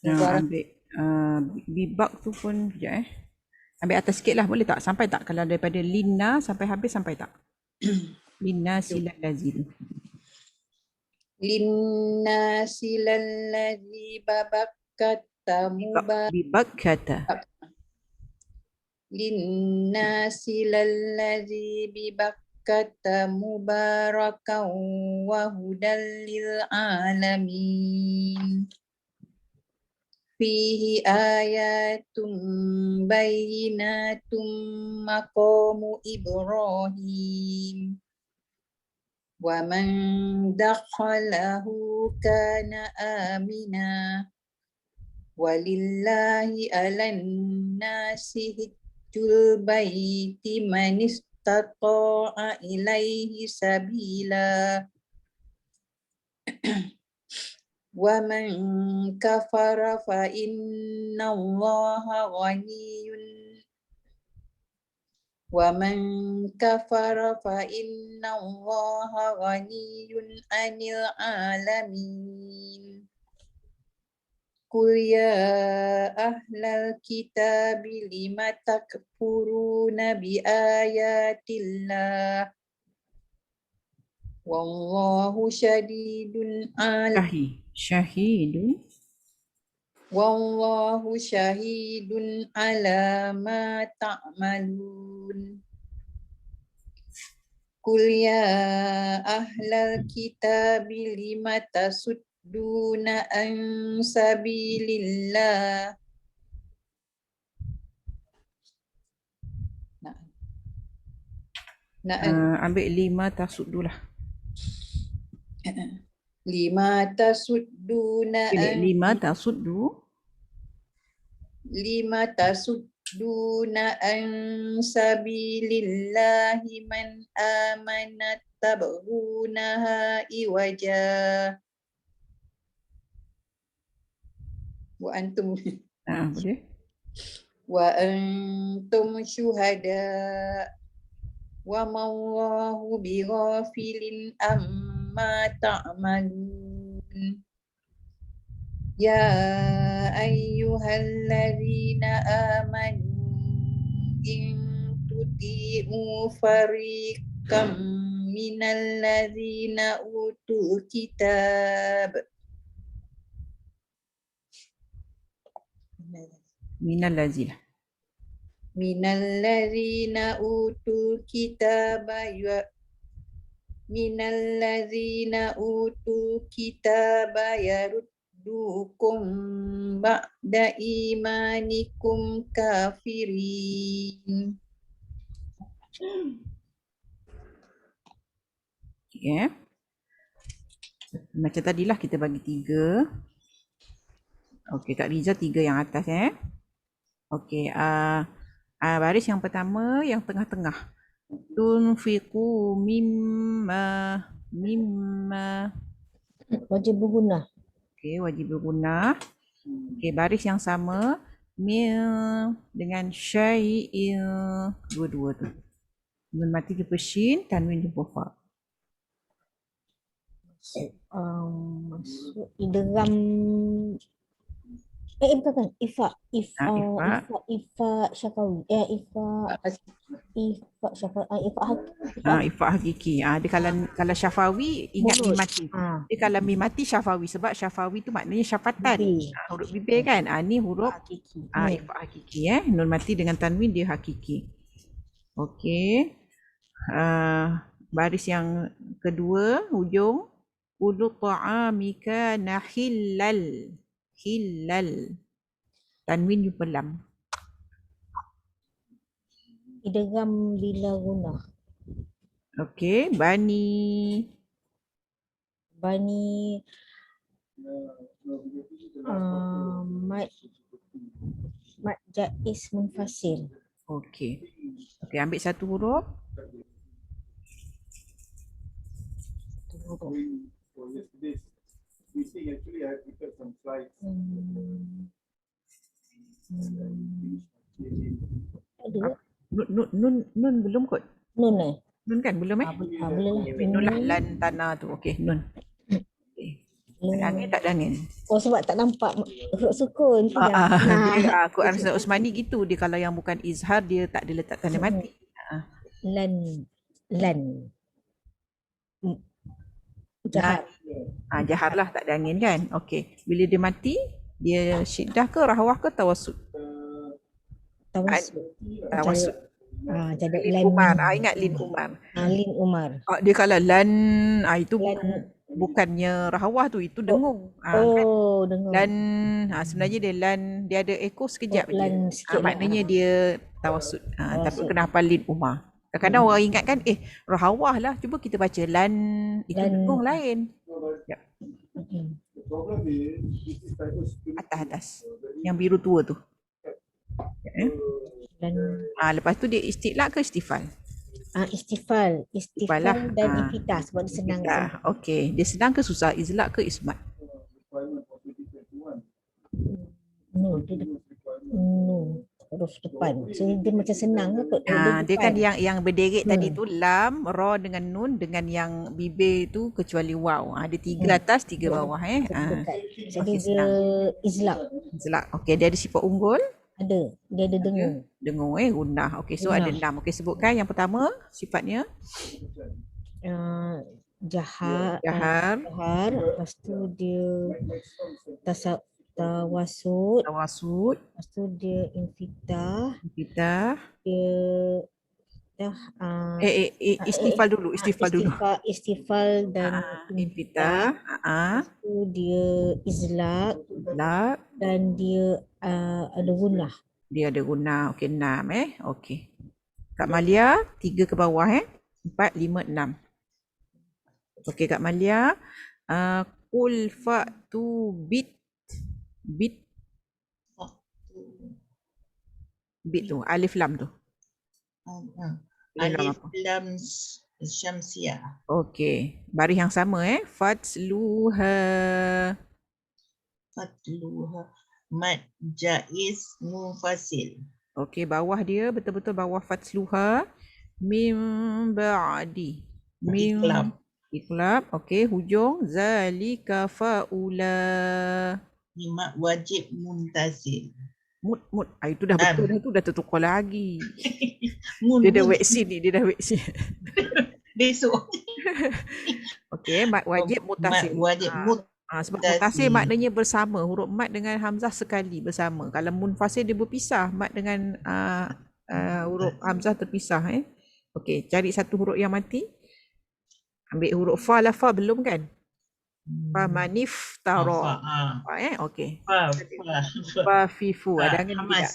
S6: Mubarak.
S2: ambil bibak tu pun sekejap Ambil atas sikit lah, boleh tak? Sampai tak? Kalau daripada Lina sampai habis, sampai tak? Lina silal lazim.
S6: Linnasi lalladzi babakkata mubaraka.
S2: Bibak kata.
S6: Linnasi lalladzi bibakkata mubarakan wa hudal lil alamin. Fihi ayatum bayyinatum maqamu Ibrahim. Wa man dakhalahu kana amina. Walillahi 'alan nasi hijjul baiti man istata'a ilaihi sabila. Wa man kafara fa inna Allaha ghaniyyun anil alamin. Qul ya ahlal kitabi lima takfuruna bi ayatillah wallahu syahidun ala ma ta'malun. Qul ya ahlal kitabi lima tasudduna an sabilillah.
S2: Ambil lima tasud dulu lah.
S6: Lima tasudduna an sabilillahi man amana tabghunaha iwaja. Wa antum
S2: Boleh.
S6: wa antum syuhada wa mawallahu bighafilin amma ta'malun. Ya ayyuhalladzina amanu in tuti'u fariqam minalladzina utul kitab minalladzina utul kitaba yaruddukum ba'da imanikum kafirin.
S2: Okay. Macam tadilah kita bagi 3. Okey, Kak Riza 3 yang atas Okey, Baris yang pertama yang tengah-tengah. Tunfiqu mimma
S1: Wajib berguna.
S2: okey, wajib berguna. Okey, baris yang sama dengan syai'in, dua-dua tu. Nun mati jumpa shin, tanwin jumpa fa.
S1: Masuk idgham bukan ifa syafawi ifa syafawi
S2: Ifa hakiki. Dia kalau syafawi ingat mim mati. Dia kalau mim mati syafawi sebab syafawi tu maknanya syafatan. Huruf bibir kan. Ni huruf
S1: hakiki.
S2: ifa hakiki Nun mati dengan tanwin dia hakiki. Okey. Baris yang kedua hujung Ulu ta'amika nahillal. Hillal. Tanwin jumpa lam.
S1: Idgham bila guna.
S2: Okey, bani
S1: Mat jaiz munfasil.
S2: Okey. Okey, ambil satu huruf. Nun belum kot.
S1: Nun
S2: Nun kan belum
S1: boleh lah.
S2: Nun lah lan tanah tu. Okey, nun. Tak angin tak ada angin.
S1: Oh sebab tak nampak huruf sukun.
S2: Quran Sunnah Usmani gitu. Dia kalau yang bukan izhar dia tak ada letak tanda mati.
S1: Lan. Jahat.
S2: Jahar lah, tak ada angin kan. Okey. Bila dia mati, dia syiddah ke rahwah ke tawassut? Tawassut.
S1: Jadi
S2: Lin Umar. Ingat Lin Umar.
S1: Lin Umar.
S2: Dia kalau lan, itu bukannya rahwah tu, itu dengung.
S1: Dengung.
S2: Lan, sebenarnya dia lan, dia ada ekor sekejap
S1: lan
S2: je.
S1: sikit
S2: Maknanya dia tawassut. Tapi kenapa Lin Umar? Kadang-kadang orang ingat kan, rahawah lah. Cuba kita baca lan, itu dengung lain. Ya. Atas. Yang biru tua tu. Lepas tu dia istiqlaq ke istifal?
S1: Istifal
S2: lah.
S1: dan infitah sebab dia senang.
S2: Okey, dia senang ke susah? Izlaq ke ismat?
S1: Huruf depan. So dia macam senang kot.
S2: Dia kan yang berderet tadi tu lam, ra dengan nun dengan yang bibir tu kecuali waw. Ada 3 atas, 3 bawah
S1: Jadi dia izlaq.
S2: Okey, dia ada sifat unggul?
S1: Ada. Dia ada dengung.
S2: Dengung gunah. Okey, so ada 6. Okey, sebutkan yang pertama sifatnya.
S1: Jahar. Lepas tu dia tawassut. Lepas tu dia infitah. Dia
S2: Istifal dulu.
S1: Istifal dan
S2: infitah.
S1: Lepas tu dia izlaq. Dan dia ada gunah.
S2: Dia ada gunah. Okey, 6 Okey. Kak Malia 3 ke bawah 4, 5, 6. Okey, Kak Malia. Qul fa'tu bit tu, alif lam tu.
S7: Alif lam syamsiah.
S2: Okey, baris yang sama Fatsluha.
S7: Mad jaiz munfasil.
S2: Okey, bawah dia betul-betul bawah fatsluha. Mim ba'di. Iqlab. Okey, hujung zalika faula.
S7: Mak wajib muntasil.
S2: Mut. Itu dah betul dah tu, dah tertukar lagi. Dia dah vaksin ni,
S7: Besok.
S2: Okey, mat wajib mutasil. Sebab mutasil maknanya bersama. Huruf mat dengan hamzah sekali bersama. Kalau munfasil dia berpisah. Mat dengan huruf hamzah terpisah. Okey, cari satu huruf yang mati. Ambil huruf fa lah. Fa belum kan? Fa manif taro. Okey. Fa fifu. Ada angin tidak?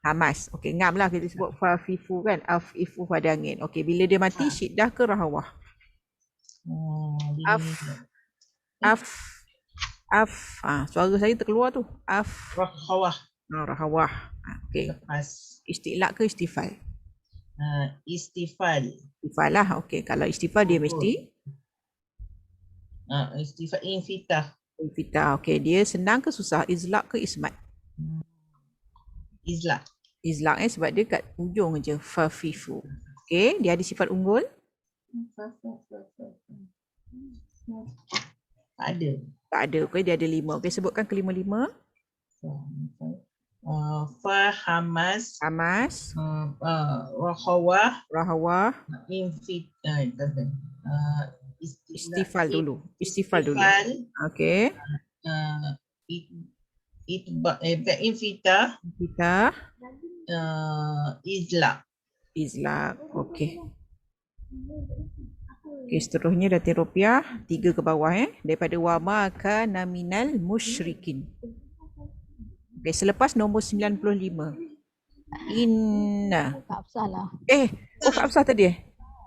S2: Hamas. Okey, ngam lah kita sebut fa fifu kan. Afifu pada angin. Okey, bila dia mati syiddah ke rahawah? Af. Suara saya terkeluar tu. Rahawah. Okey.
S7: Lepas
S2: Isti'la ke istifal?
S7: istifal.
S2: Istifal lah. Okey. Kalau istifal dia mesti
S7: Istifal infitah.
S2: infitah. Okey. Dia senang ke susah? Izlaq ke ismat?
S7: Izlaq.
S2: Izlaq sebab dia kat ujung je. Fafifu. Okey. Dia ada sifat unggul?
S7: Tak ada.
S2: Tak ada. Okey. Dia ada 5. Okey. Sebutkan kelima-lima.
S7: Fahamas,
S2: Hamas,
S7: rahawah,
S2: rahawah, istifal dulu. Istifal dulu. Okey.
S7: Infitah,
S2: Kita
S7: izlaq.
S2: Izlaq. Okey. Okey, seterusnya dati rupiah 3 ke bawah daripada wama kana minal musyrikin. Okey, selepas nombor 95. Inna.
S3: Tak Hafsah lah.
S2: Kak Hafsah tadi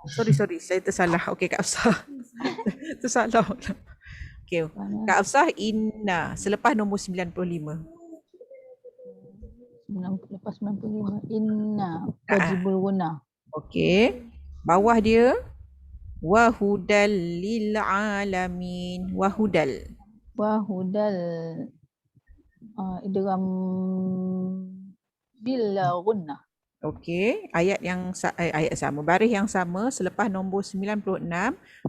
S2: Sorry, saya tersalah. Okey, Kak Hafsah. Tersalah. Okey, Kak Hafsah inna selepas nombor 95.
S3: Lepas 95. Inna wajibul guna.
S2: Okey. Bawah dia wahudal lil alamin. Wahudal.
S3: Wahudal idgham bil gunnah.
S2: Okey, ayat sama, baris yang sama selepas nombor 96.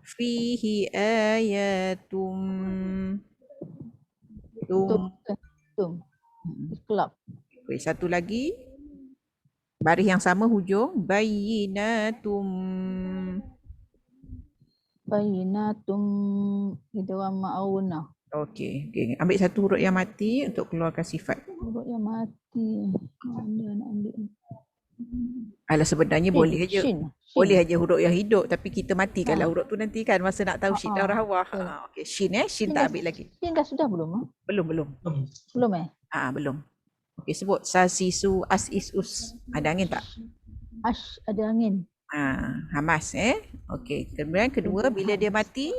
S2: Fihi ayatum
S3: Tum. Iqlab.
S2: Okey, satu lagi. Baris yang sama hujung bayyinatum.
S3: Bayyinatum idgham ma'una.
S2: Okey, ambil satu huruf yang mati untuk keluarkan sifat.
S3: Huruf yang mati. Mana nak ambil?
S2: Alah, sebenarnya boleh aja.
S3: Shin.
S2: Boleh aja huruf yang hidup tapi kita matikanlah huruf tu nanti kan masa nak tahu syiddah rahawah. Okey, shin shin tak ambil lagi.
S3: Shin dah sudah belum?
S2: Belum.
S3: Belum
S2: Belum. Okey, sebut sasisu asisus. Ada angin tak?
S3: Ash ada angin.
S2: Hamas Okey, kemudian kedua bila dia mati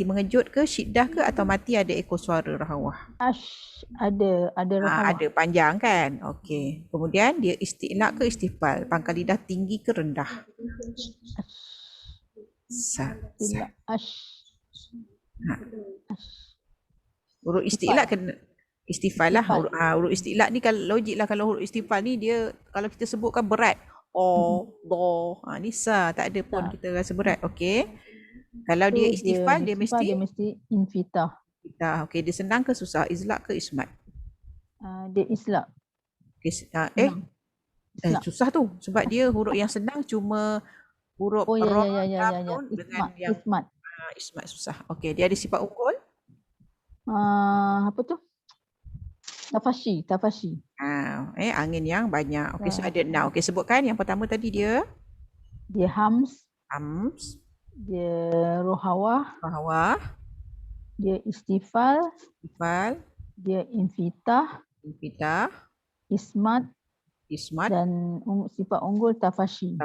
S2: mengejut ke syiddah ke atau mati ada ekor suara rahawah?
S3: Ash ada rahawah.
S2: Ada panjang kan? Okey. Kemudian dia isti'la ke istifal? Pangkal lidah tinggi ke rendah?
S3: Ash.
S2: Huruf isti'la kena istifal lah. Huruf isti'la ni kalau logik lah, kalau huruf istifal ni dia kalau kita sebutkan berat. Do. Ni sa tak ada pun kita rasa berat. Okey. Kalau dia istifal dia mesti
S3: infitah.
S2: Okey, dia senang ke susah? Izlaq ke ismat?
S3: Dia islaq.
S2: Okay. Susah tu sebab dia huruf yang senang cuma huruf
S3: ya.
S2: dengan yang
S3: Ismat.
S2: Ismat susah. Okey, dia ada sifat unggul.
S3: Apa tu? Tafashi.
S2: Angin yang banyak. Okey, so ada 6. Okey, sebutkan yang pertama tadi dia
S3: hams. Dia rohawah. Dia istifal. Dia infitah. Ismat. Dan sifat unggul tafashi.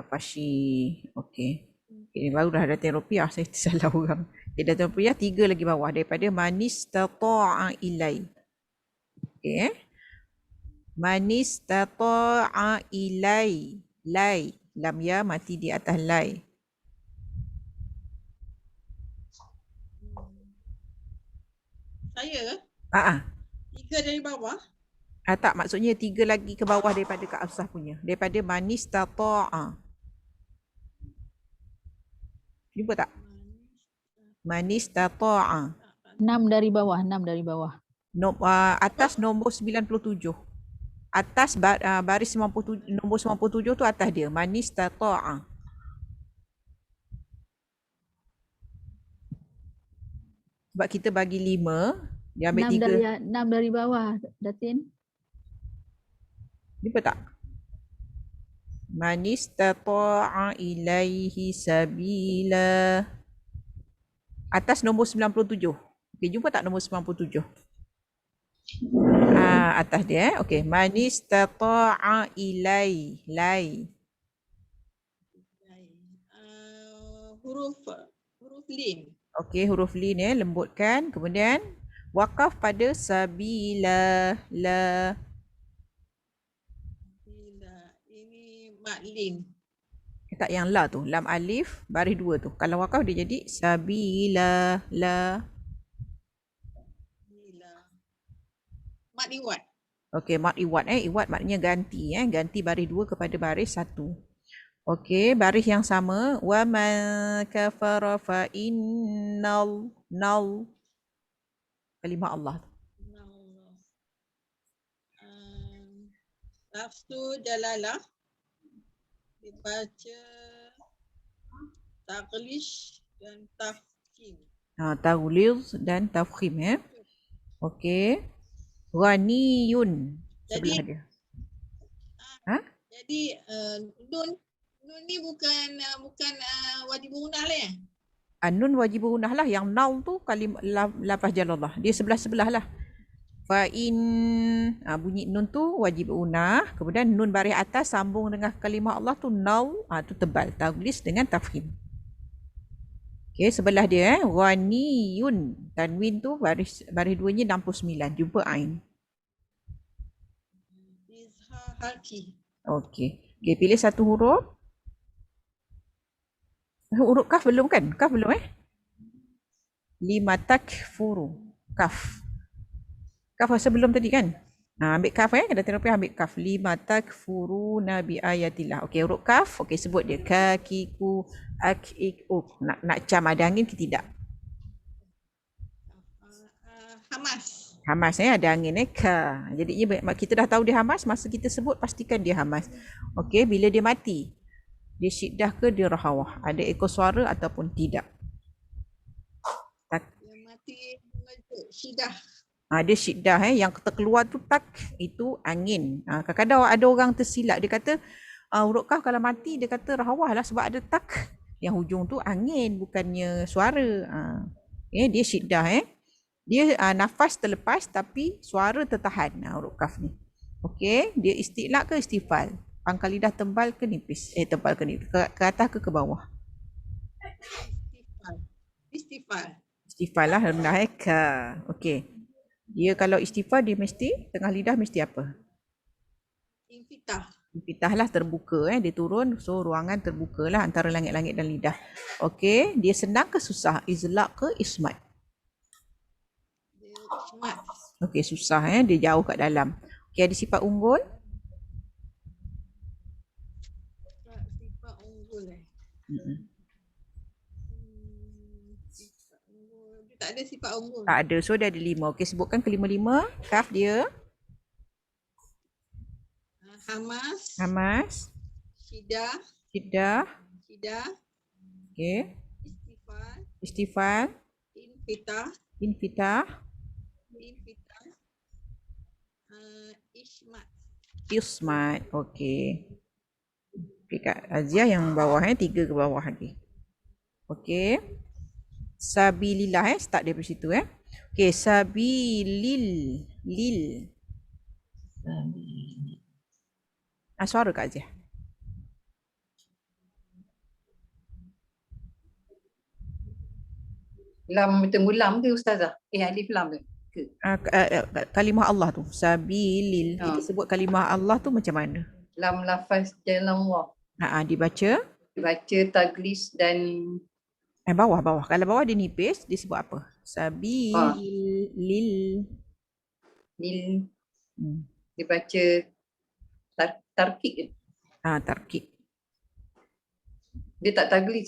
S2: Okey. Ini baru dah datang rupiah, saya tersalah orang. Dia datang rupiah 3 lagi bawah daripada manistata'a ilai. Okey. Manistata'a ilai. Lai. Lam ya mati di atas lai.
S5: Saya? 3 dari bawah?
S2: Tak, maksudnya 3 lagi ke bawah daripada Kak Hafsah punya. Daripada manistata'a. Jumpa tak? Manistata'a.
S3: 6 dari bawah.
S2: Atas nombor 97. Atas baris 97, nombor 97 tu atas dia. Manistata'a. Sebab kita bagi 5, dia ambil 3.
S3: 6 dari bawah, Datin.
S2: Jumpa tak? Manistata'a ilaihi sabila. Atas nombor 97. Okey, jumpa tak nombor 97? Atas dia. Okey, manistata'a ilai. Lai.
S5: Huruf lim.
S2: Okey, huruf lin lembutkan. Kemudian wakaf pada sabila la.
S5: Maklin.
S2: Tak, yang la tu. Lam alif baris 2 tu. Kalau wakaf dia jadi sabila la.
S5: Bila. Mat iwat.
S2: Okey, mat iwat iwat maknanya ganti ganti baris 2 kepada baris 1. Okey, baris yang sama wa man kafara fa innal nal kalimah Allah.
S5: Lafzu jalalah dibaca taglish dan tafkhim.
S2: Taghliz dan tafkhim Okey. Ghaniyun sebelah
S5: Jadi
S2: dia. Ha?
S5: jadi nun ni bukan wajib gunah lah ya.
S2: Nun wajib gunah lah. Yang nal tu lafaz jalallah. Dia sebelah-sebelah lah. Fa in bunyi nun tu wajib gunah. Kemudian nun baris atas sambung dengan kalimah Allah tu nal, tu tebal. Taghliz dengan tafkhim. Okey, sebelah dia ghaniyun. Tanwin tu baris 2-nya 69. Jumpa ain.
S5: Izhar halki.
S2: Okey. Okey, pilih satu huruf. Huruf kaf belum kan? Kaf belum Lima takfuru. Kaf. Kaf sebelum tadi kan? Ambil kaf Kena tengok ambil kaf. Lima takfuru nabi ayatillah. Okey, huruf kaf. Okey, sebut dia. Kakiku akik. Nak cam ada angin ke tidak?
S5: Hamas.
S2: Hamas ada angin ka. Jadi kita dah tahu dia hamas, masa kita sebut pastikan dia hamas. Okey, bila dia mati, dia syiddah ke dia rahawah? Ada ekor suara ataupun tidak?
S5: Yang mati syidah.
S2: Dia syiddah yang terkeluar tu tak, itu angin. Kadang-kadang ada orang tersilap, dia kata huruf kaf kalau mati dia kata rahawah lah sebab ada tak. Yang hujung tu angin bukannya suara. Dia syiddah Dia nafas terlepas tapi suara tertahan huruf kaf ni. Okey, dia isti'la ke istifal? Pangkal lidah tebal ke nipis? Tebal ke nipis? Ke atas ke bawah?
S5: Istifal.
S2: Istifal lah rendah ka. Okey. Dia kalau istifal dia mesti tengah lidah mesti apa?
S5: Infitah.
S2: Infitah lah, terbuka dia turun, so ruangan terbuka lah antara langit-langit dan lidah. Okey, dia senang ke susah? Izlaq ke ismat?
S5: Ismat.
S2: Okey, susah dia jauh kat dalam. Okey, ada sifat unggul?
S5: Sifat unggul Sifat unggul. Dia tak ada sifat unggul.
S2: Tak ada, so dia ada 5. Okey, sebutkan kelima-lima. Kaf dia?
S5: Hamas.
S2: Hamas.
S5: Syidah.
S2: Syiddah. Okey.
S5: Istifal.
S2: Istifal.
S5: Infitah.
S2: Infitah.
S5: Ismat.
S2: Ismat. Okey. Okey, Kak Aziah yang bawah 3 ke bawah lagi. Okey. Sabilillah start dari situ Okey, sabilil lil. Suara Kak Aziah.
S6: Lam bertemu lam ke Ustazah? Alif lam ke?
S2: Kalimah Allah tu. Sabilil. Kita sebut kalimah Allah tu macam mana?
S6: Lam lafaz jalallah.
S2: Dibaca.
S6: Dibaca taglis dan
S2: Bawah. Kalau bawah dia nipis, dia sebut apa? Sabilil.
S6: Lil. Dibaca tarkik ke?
S2: Tarkik.
S6: Dia tak taglis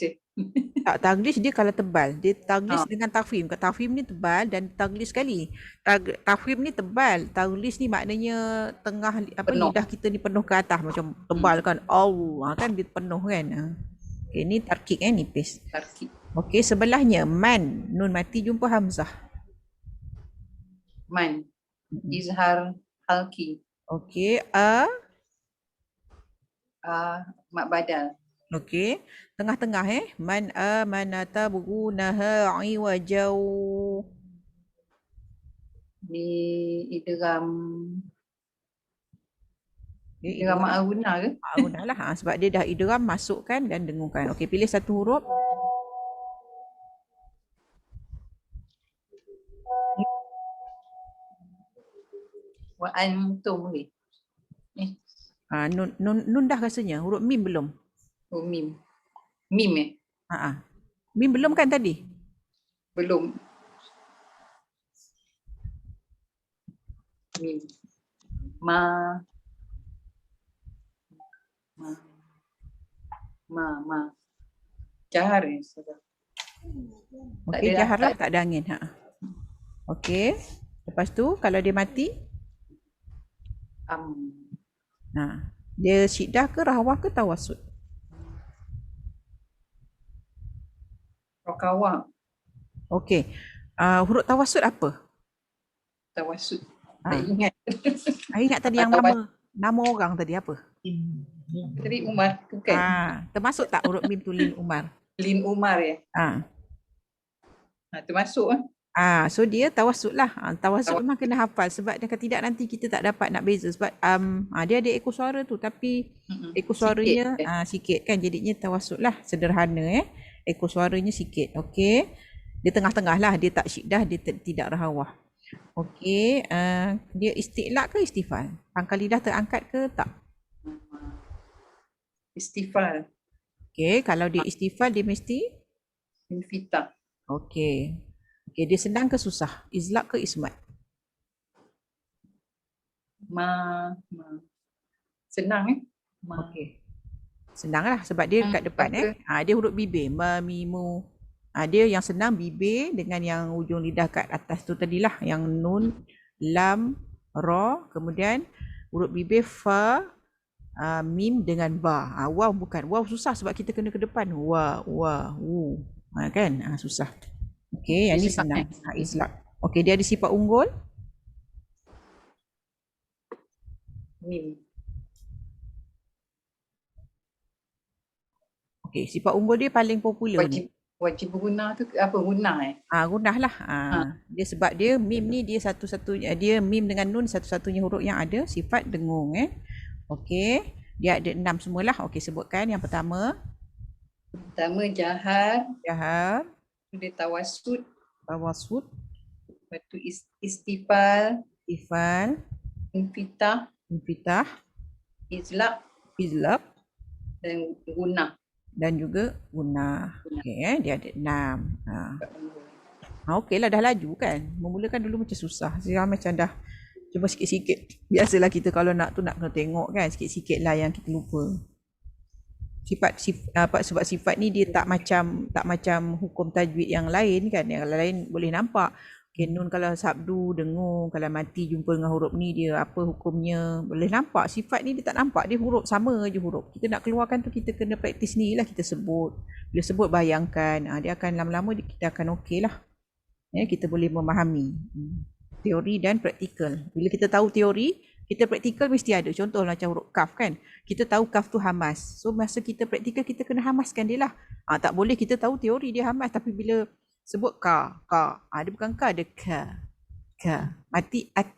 S2: Tak, taglis dia kalau tebal. Dia taglis dengan tafhim. Tafhim ni tebal dan taglis sekali. Tafhim ni tebal. Taglis ni maknanya tengah lidah kita ni penuh ke atas macam tebal kan. Allah kan dia penuh kan. Okey, ni tarkik nipis.
S6: Tarkik.
S2: Okey, sebelahnya man. Nun mati jumpa hamzah.
S6: Man. Izhar halki.
S2: Okey,
S6: mak badal.
S2: Okey, tengah-tengah man amanata bugunaha iwajau.
S6: Di idgham ma'aguna ke?
S2: Ma'aguna lah sebab dia dah idgham masukkan dan dengungkan. Okey, pilih satu huruf.
S6: Wa antum
S2: Nun dah rasanya. Huruf mim belum?
S6: Oh, mim. Mim
S2: Mim belum kan tadi?
S6: belum. Mim. Ma. Jahar ya.
S2: Okey,
S6: ada
S2: jahar lah,
S6: akad.
S2: tak ada angin. Okey. Lepas tu kalau dia mati, dia syiddah ke rahwah ke tawassut?
S6: Rokawang.
S2: Okey. Huruf tawassut apa?
S6: Tawassut.
S2: Ah.
S6: Tak ingat.
S2: Ingat tadi yang nama orang tadi apa?
S6: Tadi Umar tu kan?
S2: Termasuk tak huruf mim tu Lin Umar?
S6: Lin Umar ya. Termasuk
S2: So dia tawassut lah. Tawassut memang kena hafal sebab kalau tidak nanti kita tak dapat nak beza sebab dia ada ekor suara tu tapi ekor suaranya sikit kan, jadinya tawassut lah, sederhana ekor suaranya sikit. Okey. Dia tengah-tengah lah, dia tak syiddah, dia tidak rahawah. Okey, dia isti'la ke istifal? Pangkal lidah terangkat ke tak?
S6: istifal.
S2: Okey, kalau dia istifal dia mesti
S6: Infitah.
S2: okey. Okey, dia senang ke susah? Izlaq ke ismat?
S6: Senang
S2: Okey. Senang lah sebab dia kat depan dia huruf bibir, ma, mi, mu. Dia yang senang bibir dengan yang ujung lidah kat atas tu tadilah, yang nun, lam, ra, kemudian huruf bibir fa, mim dengan ba. Waw bukan. Waw susah sebab kita kena ke depan. Wa, wu. Kan? Susah. Okey, yang ni senang. Izlaq. Okey, dia ada sifat unggul.
S6: Mim.
S2: Okey, sifat unggul dia paling popular ni.
S6: Wajib guna tu apa? Guna
S2: Gunah lah. Dia sebab dia mim ni dia satu-satunya, dia mim dengan nun satu-satunya huruf yang ada sifat dengung Okey, dia ada 6 semualah. Okey, sebutkan yang pertama.
S6: Pertama jahar. Dia tawassut. Lepas tu istifal. Infitah. Izlaq. Dan guna.
S2: Dan juga gunah. Okey, dia ada 6. Okeylah, dah laju kan. Memulakan dulu macam susah. Sekarang macam dah cuba sikit-sikit. Biasalah kita kalau nak kena tengok kan, sikit-sikit lah yang kita lupa. Sebab sifat ni dia tak macam hukum tajwid yang lain kan. Yang lain boleh nampak. Okay, nun kalau sabdu, dengung, kalau mati jumpa dengan huruf ni dia apa hukumnya, boleh nampak. Sifat ni dia tak nampak, dia huruf sama je huruf. Kita nak keluarkan tu kita kena praktis ni lah, kita sebut. Bila sebut bayangkan, dia akan lama-lama kita akan okey lah. Kita boleh memahami teori dan praktikal. Bila kita tahu teori, kita praktikal mesti ada. Contoh macam huruf kaf kan. Kita tahu kaf tu hamas. So masa kita praktikal kita kena hamaskan dia lah. Tak boleh kita tahu teori dia hamas tapi bila sebut ka. Dia bukan ka, dia ka. Mati at.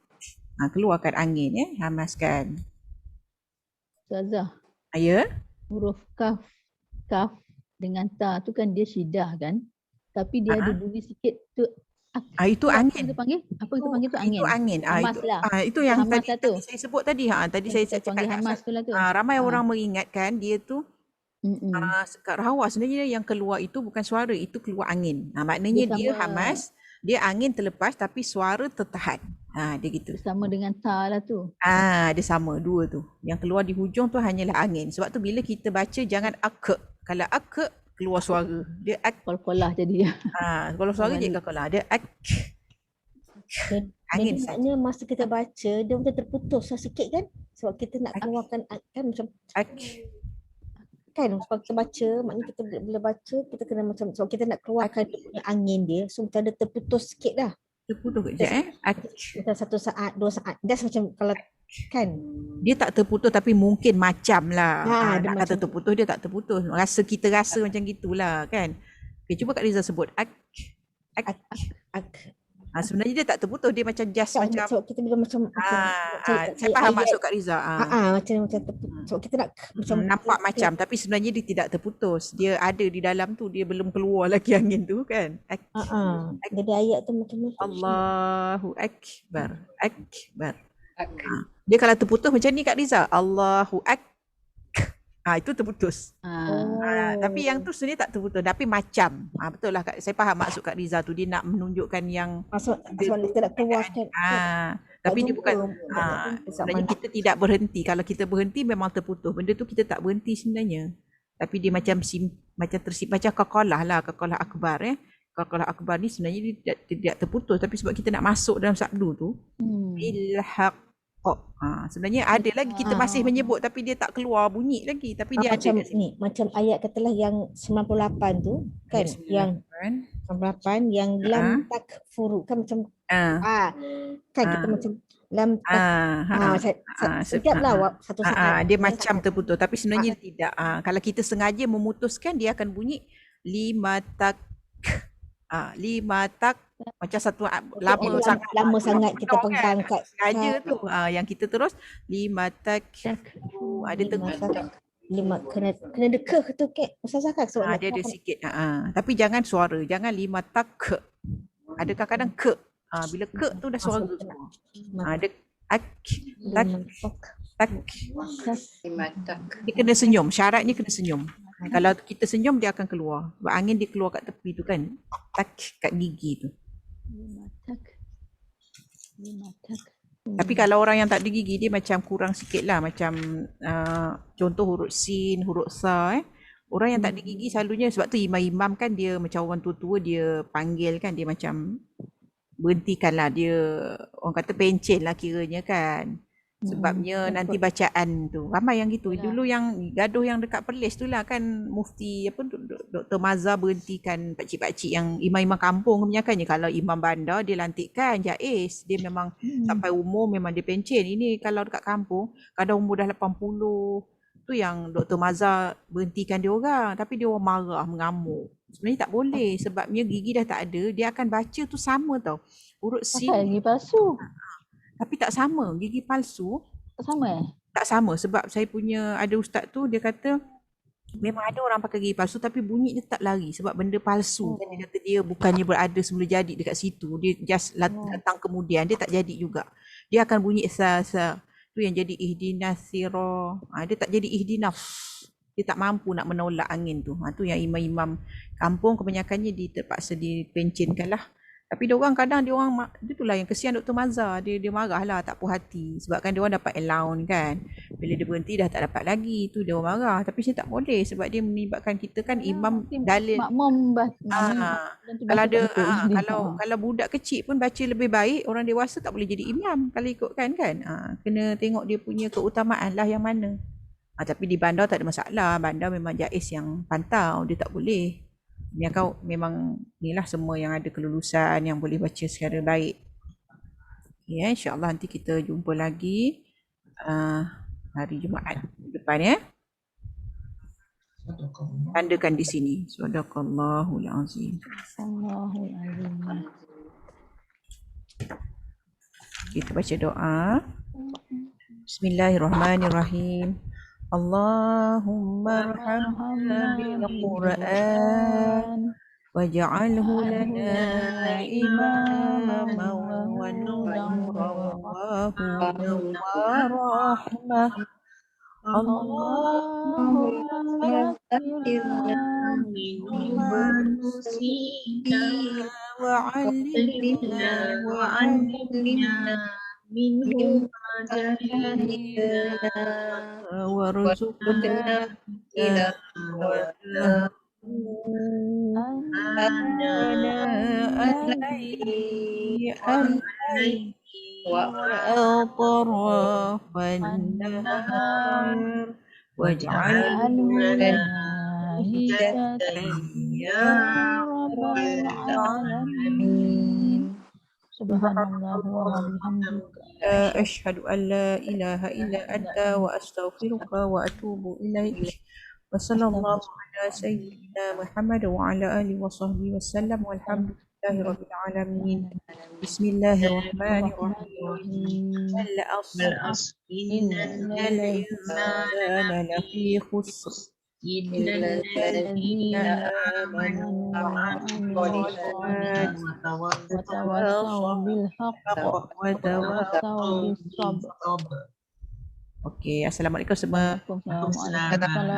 S2: Keluarkan angin hamaskan.
S3: Ustazah,
S2: Ya.
S3: huruf kaf dengan ta tu kan dia syiddah kan? Tapi dia ada bunyi sikit tu.
S2: Itu angin.
S3: Apa kita panggil tu angin?
S2: Itu angin.
S3: Hamas lah.
S2: Itu yang
S3: Hamas
S2: tadi,
S3: lah tu.
S2: saya sebut tadi. Tadi saya cakap
S3: panggil hamas tu lah tu.
S2: ramai orang mengingatkan dia tu kat rahawah sebenarnya yang keluar itu bukan suara, itu keluar angin. Maknanya dia hamas, dia angin terlepas tapi suara tertahan. Dia gitu.
S3: Sama dengan ta lah tu.
S2: Dia sama dua tu. Yang keluar di hujung tu hanyalah angin. Sebab tu bila kita baca jangan ak. Kalau ak keluar suara. Dia ak.
S3: Kol-kolah jadi.
S2: Kalau suara je kol-kolah. Dia ak.
S1: Angin saja. Maknanya masa kita baca dia macam terputus sikit kan? Sebab kita nak keluarkan kan macam
S2: ak.
S1: Kan sebab kita baca, maknanya kita bila baca kita kena macam sebab kita nak keluarkan angin dia, so macam ada terputus sikit dah.
S2: Terputus kejap
S1: Macam 1 saat, 2 saat. That's macam kalau kan.
S2: Dia tak terputus tapi mungkin macam lah. Nak kata
S1: macam
S2: terputus dia tak terputus. Kita rasa macam gitulah kan. Okay, cuba Kak Riza sebut ak. Sebenarnya dia tak terputus, dia macam just macam
S1: sebab kita bila macam
S2: saya faham maksud Kak Riza.
S1: macam terputus. Sebab kita nak macam
S2: nampak macam tapi sebenarnya dia tidak terputus. Dia ada di dalam tu, dia belum keluar lagi angin tu kan.
S1: Jadi ayat tu macam ni.
S2: Allahu akbar. Dia kalau terputus macam ni Kak Riza, Allahu itu terputus. Tapi yang tu sebenarnya tak terputus, tapi macam. Betul lah Kak, saya faham maksud Kak Riza tu, dia nak menunjukkan yang
S1: Maksud kita nak keluarkan.
S2: tapi dia
S1: jumpa,
S2: bukan
S1: tak
S2: sebenarnya
S1: jumpa.
S2: kita tidak berhenti. Kalau kita berhenti memang terputus. Benda tu kita tak berhenti sebenarnya. Tapi dia macam macam qaqalah lah, qaqalah akbar Qaqalah akbar ni sebenarnya dia tidak terputus, tapi sebab kita nak masuk dalam sabdu tu, ilhaq. Sebenarnya ada lagi kita masih menyebut tapi dia tak keluar bunyi lagi, tapi dia ada
S1: macam
S2: kat sini.
S1: ni, macam ayat katalah yang 98 tu kan, yang 98 yang lam takfuru kan macam kan kita macam lam sekejaplah satu saat
S2: dia macam terputus tapi sebenarnya tidak. Kalau kita sengaja memutuskan dia akan bunyi lima tak macam satu lama sangat kita pegang kat sengaja tu yang kita terus lima tak ada tengok
S1: lima kena dekah tu ke Ustazah kan
S2: dia ada sikit tapi jangan suara, jangan lima tak ke. Ada kadang-kadang ke bila ke tu dah suara semua. Ada tak dia kena senyum, syaratnya kena senyum. Kalau kita senyum dia akan keluar. Sebab angin dia keluar kat tepi tu kan. Tak kat gigi tu. Tapi kalau orang yang tak ada gigi dia macam kurang sikit lah. Macam contoh huruf sin, huruf sa Orang yang tak ada gigi selalunya sebab tu imam-imam kan dia macam orang tua-tua dia panggil kan, dia macam berhentikan lah, dia orang kata pencen lah kiranya kan. Sebabnya nanti bacaan tu ramai yang gitu. Dulu yang gaduh yang dekat Perlis tu lah kan, mufti Dr. Mazhar berhentikan pakcik-pakcik yang imam-imam kampung kebanyakannya. Kalau imam bandar dia lantikkan jais, dia memang sampai umur memang dia pencen. Ini kalau dekat kampung kadang umur dah 80 tu yang Dr. Mazhar berhentikan dia orang, tapi dia orang marah mengamuk. Sebenarnya tak boleh sebabnya gigi dah tak ada, dia akan baca tu sama tau. Urut sin
S3: gigi palsu.
S2: Tapi tak sama, gigi palsu.
S3: Tak sama
S2: Tak sama sebab saya punya ada ustaz tu dia kata memang ada orang pakai gigi palsu tapi bunyi dia tak lari sebab benda palsu. Kan dia kata dia bukannya berada semula jadi dekat situ. Dia just datang kemudian, dia tak jadi juga. Dia akan bunyi sa tu yang jadi ihdinas sirah. Dia tak jadi ihdinas. Dia tak mampu nak menolak angin tu. Tu yang imam-imam kampung kebanyakannya terpaksa dipencinkan lah. Tapi dia orang kadang dia itulah yang kesian Dr. Mazhar, dia marah lah, tak puas hati sebab kan dia orang dapat allowance kan. Bila dia berhenti dah tak dapat lagi, tu dia orang marah. Tapi saya tak boleh sebab dia melibatkan kita kan imam dalil.
S3: Makmum
S2: Kalau ada kalau budak kecil pun baca lebih baik, orang dewasa tak boleh jadi imam kalau ikutkan kan. Kena tengok dia punya keutamaan lah yang mana. Tapi di bandar tak ada masalah, bandar memang jais yang pantau, dia tak boleh. Yang kau memang inilah semua yang ada kelulusan yang boleh baca secara baik. Ya, insya-Allah nanti kita jumpa lagi hari Jumaat depan Tandakan di sini. Sadaqallahul azim. Kita baca doa. Bismillahirrahmanirrahim. Allahumma arhamna bil Qur'an waj'alhu lana imaman wa nuran wa rahmah. Allahumma fakkirna minma nusina wa 'allimna minhu warzuqna وأطراف النهار واجعلنا هداية يا رب العالمين
S3: Subhanallah wa bihamdika.
S2: أشهد أن لا إله إلا أنت وأستغفرك وأتوب إليك وصلى الله على سيدنا محمد وعلى آله وصحبه وسلم والحمد لله رب العالمين. بسم الله الرحمن الرحيم. العصر إن الإنسان لفي خسر إلا الذين آمنوا وعملوا الصالحات وتواصوا بالحق وتواصوا بالصبر. Okey, assalamualaikum semua.
S3: Waalaikumsalam.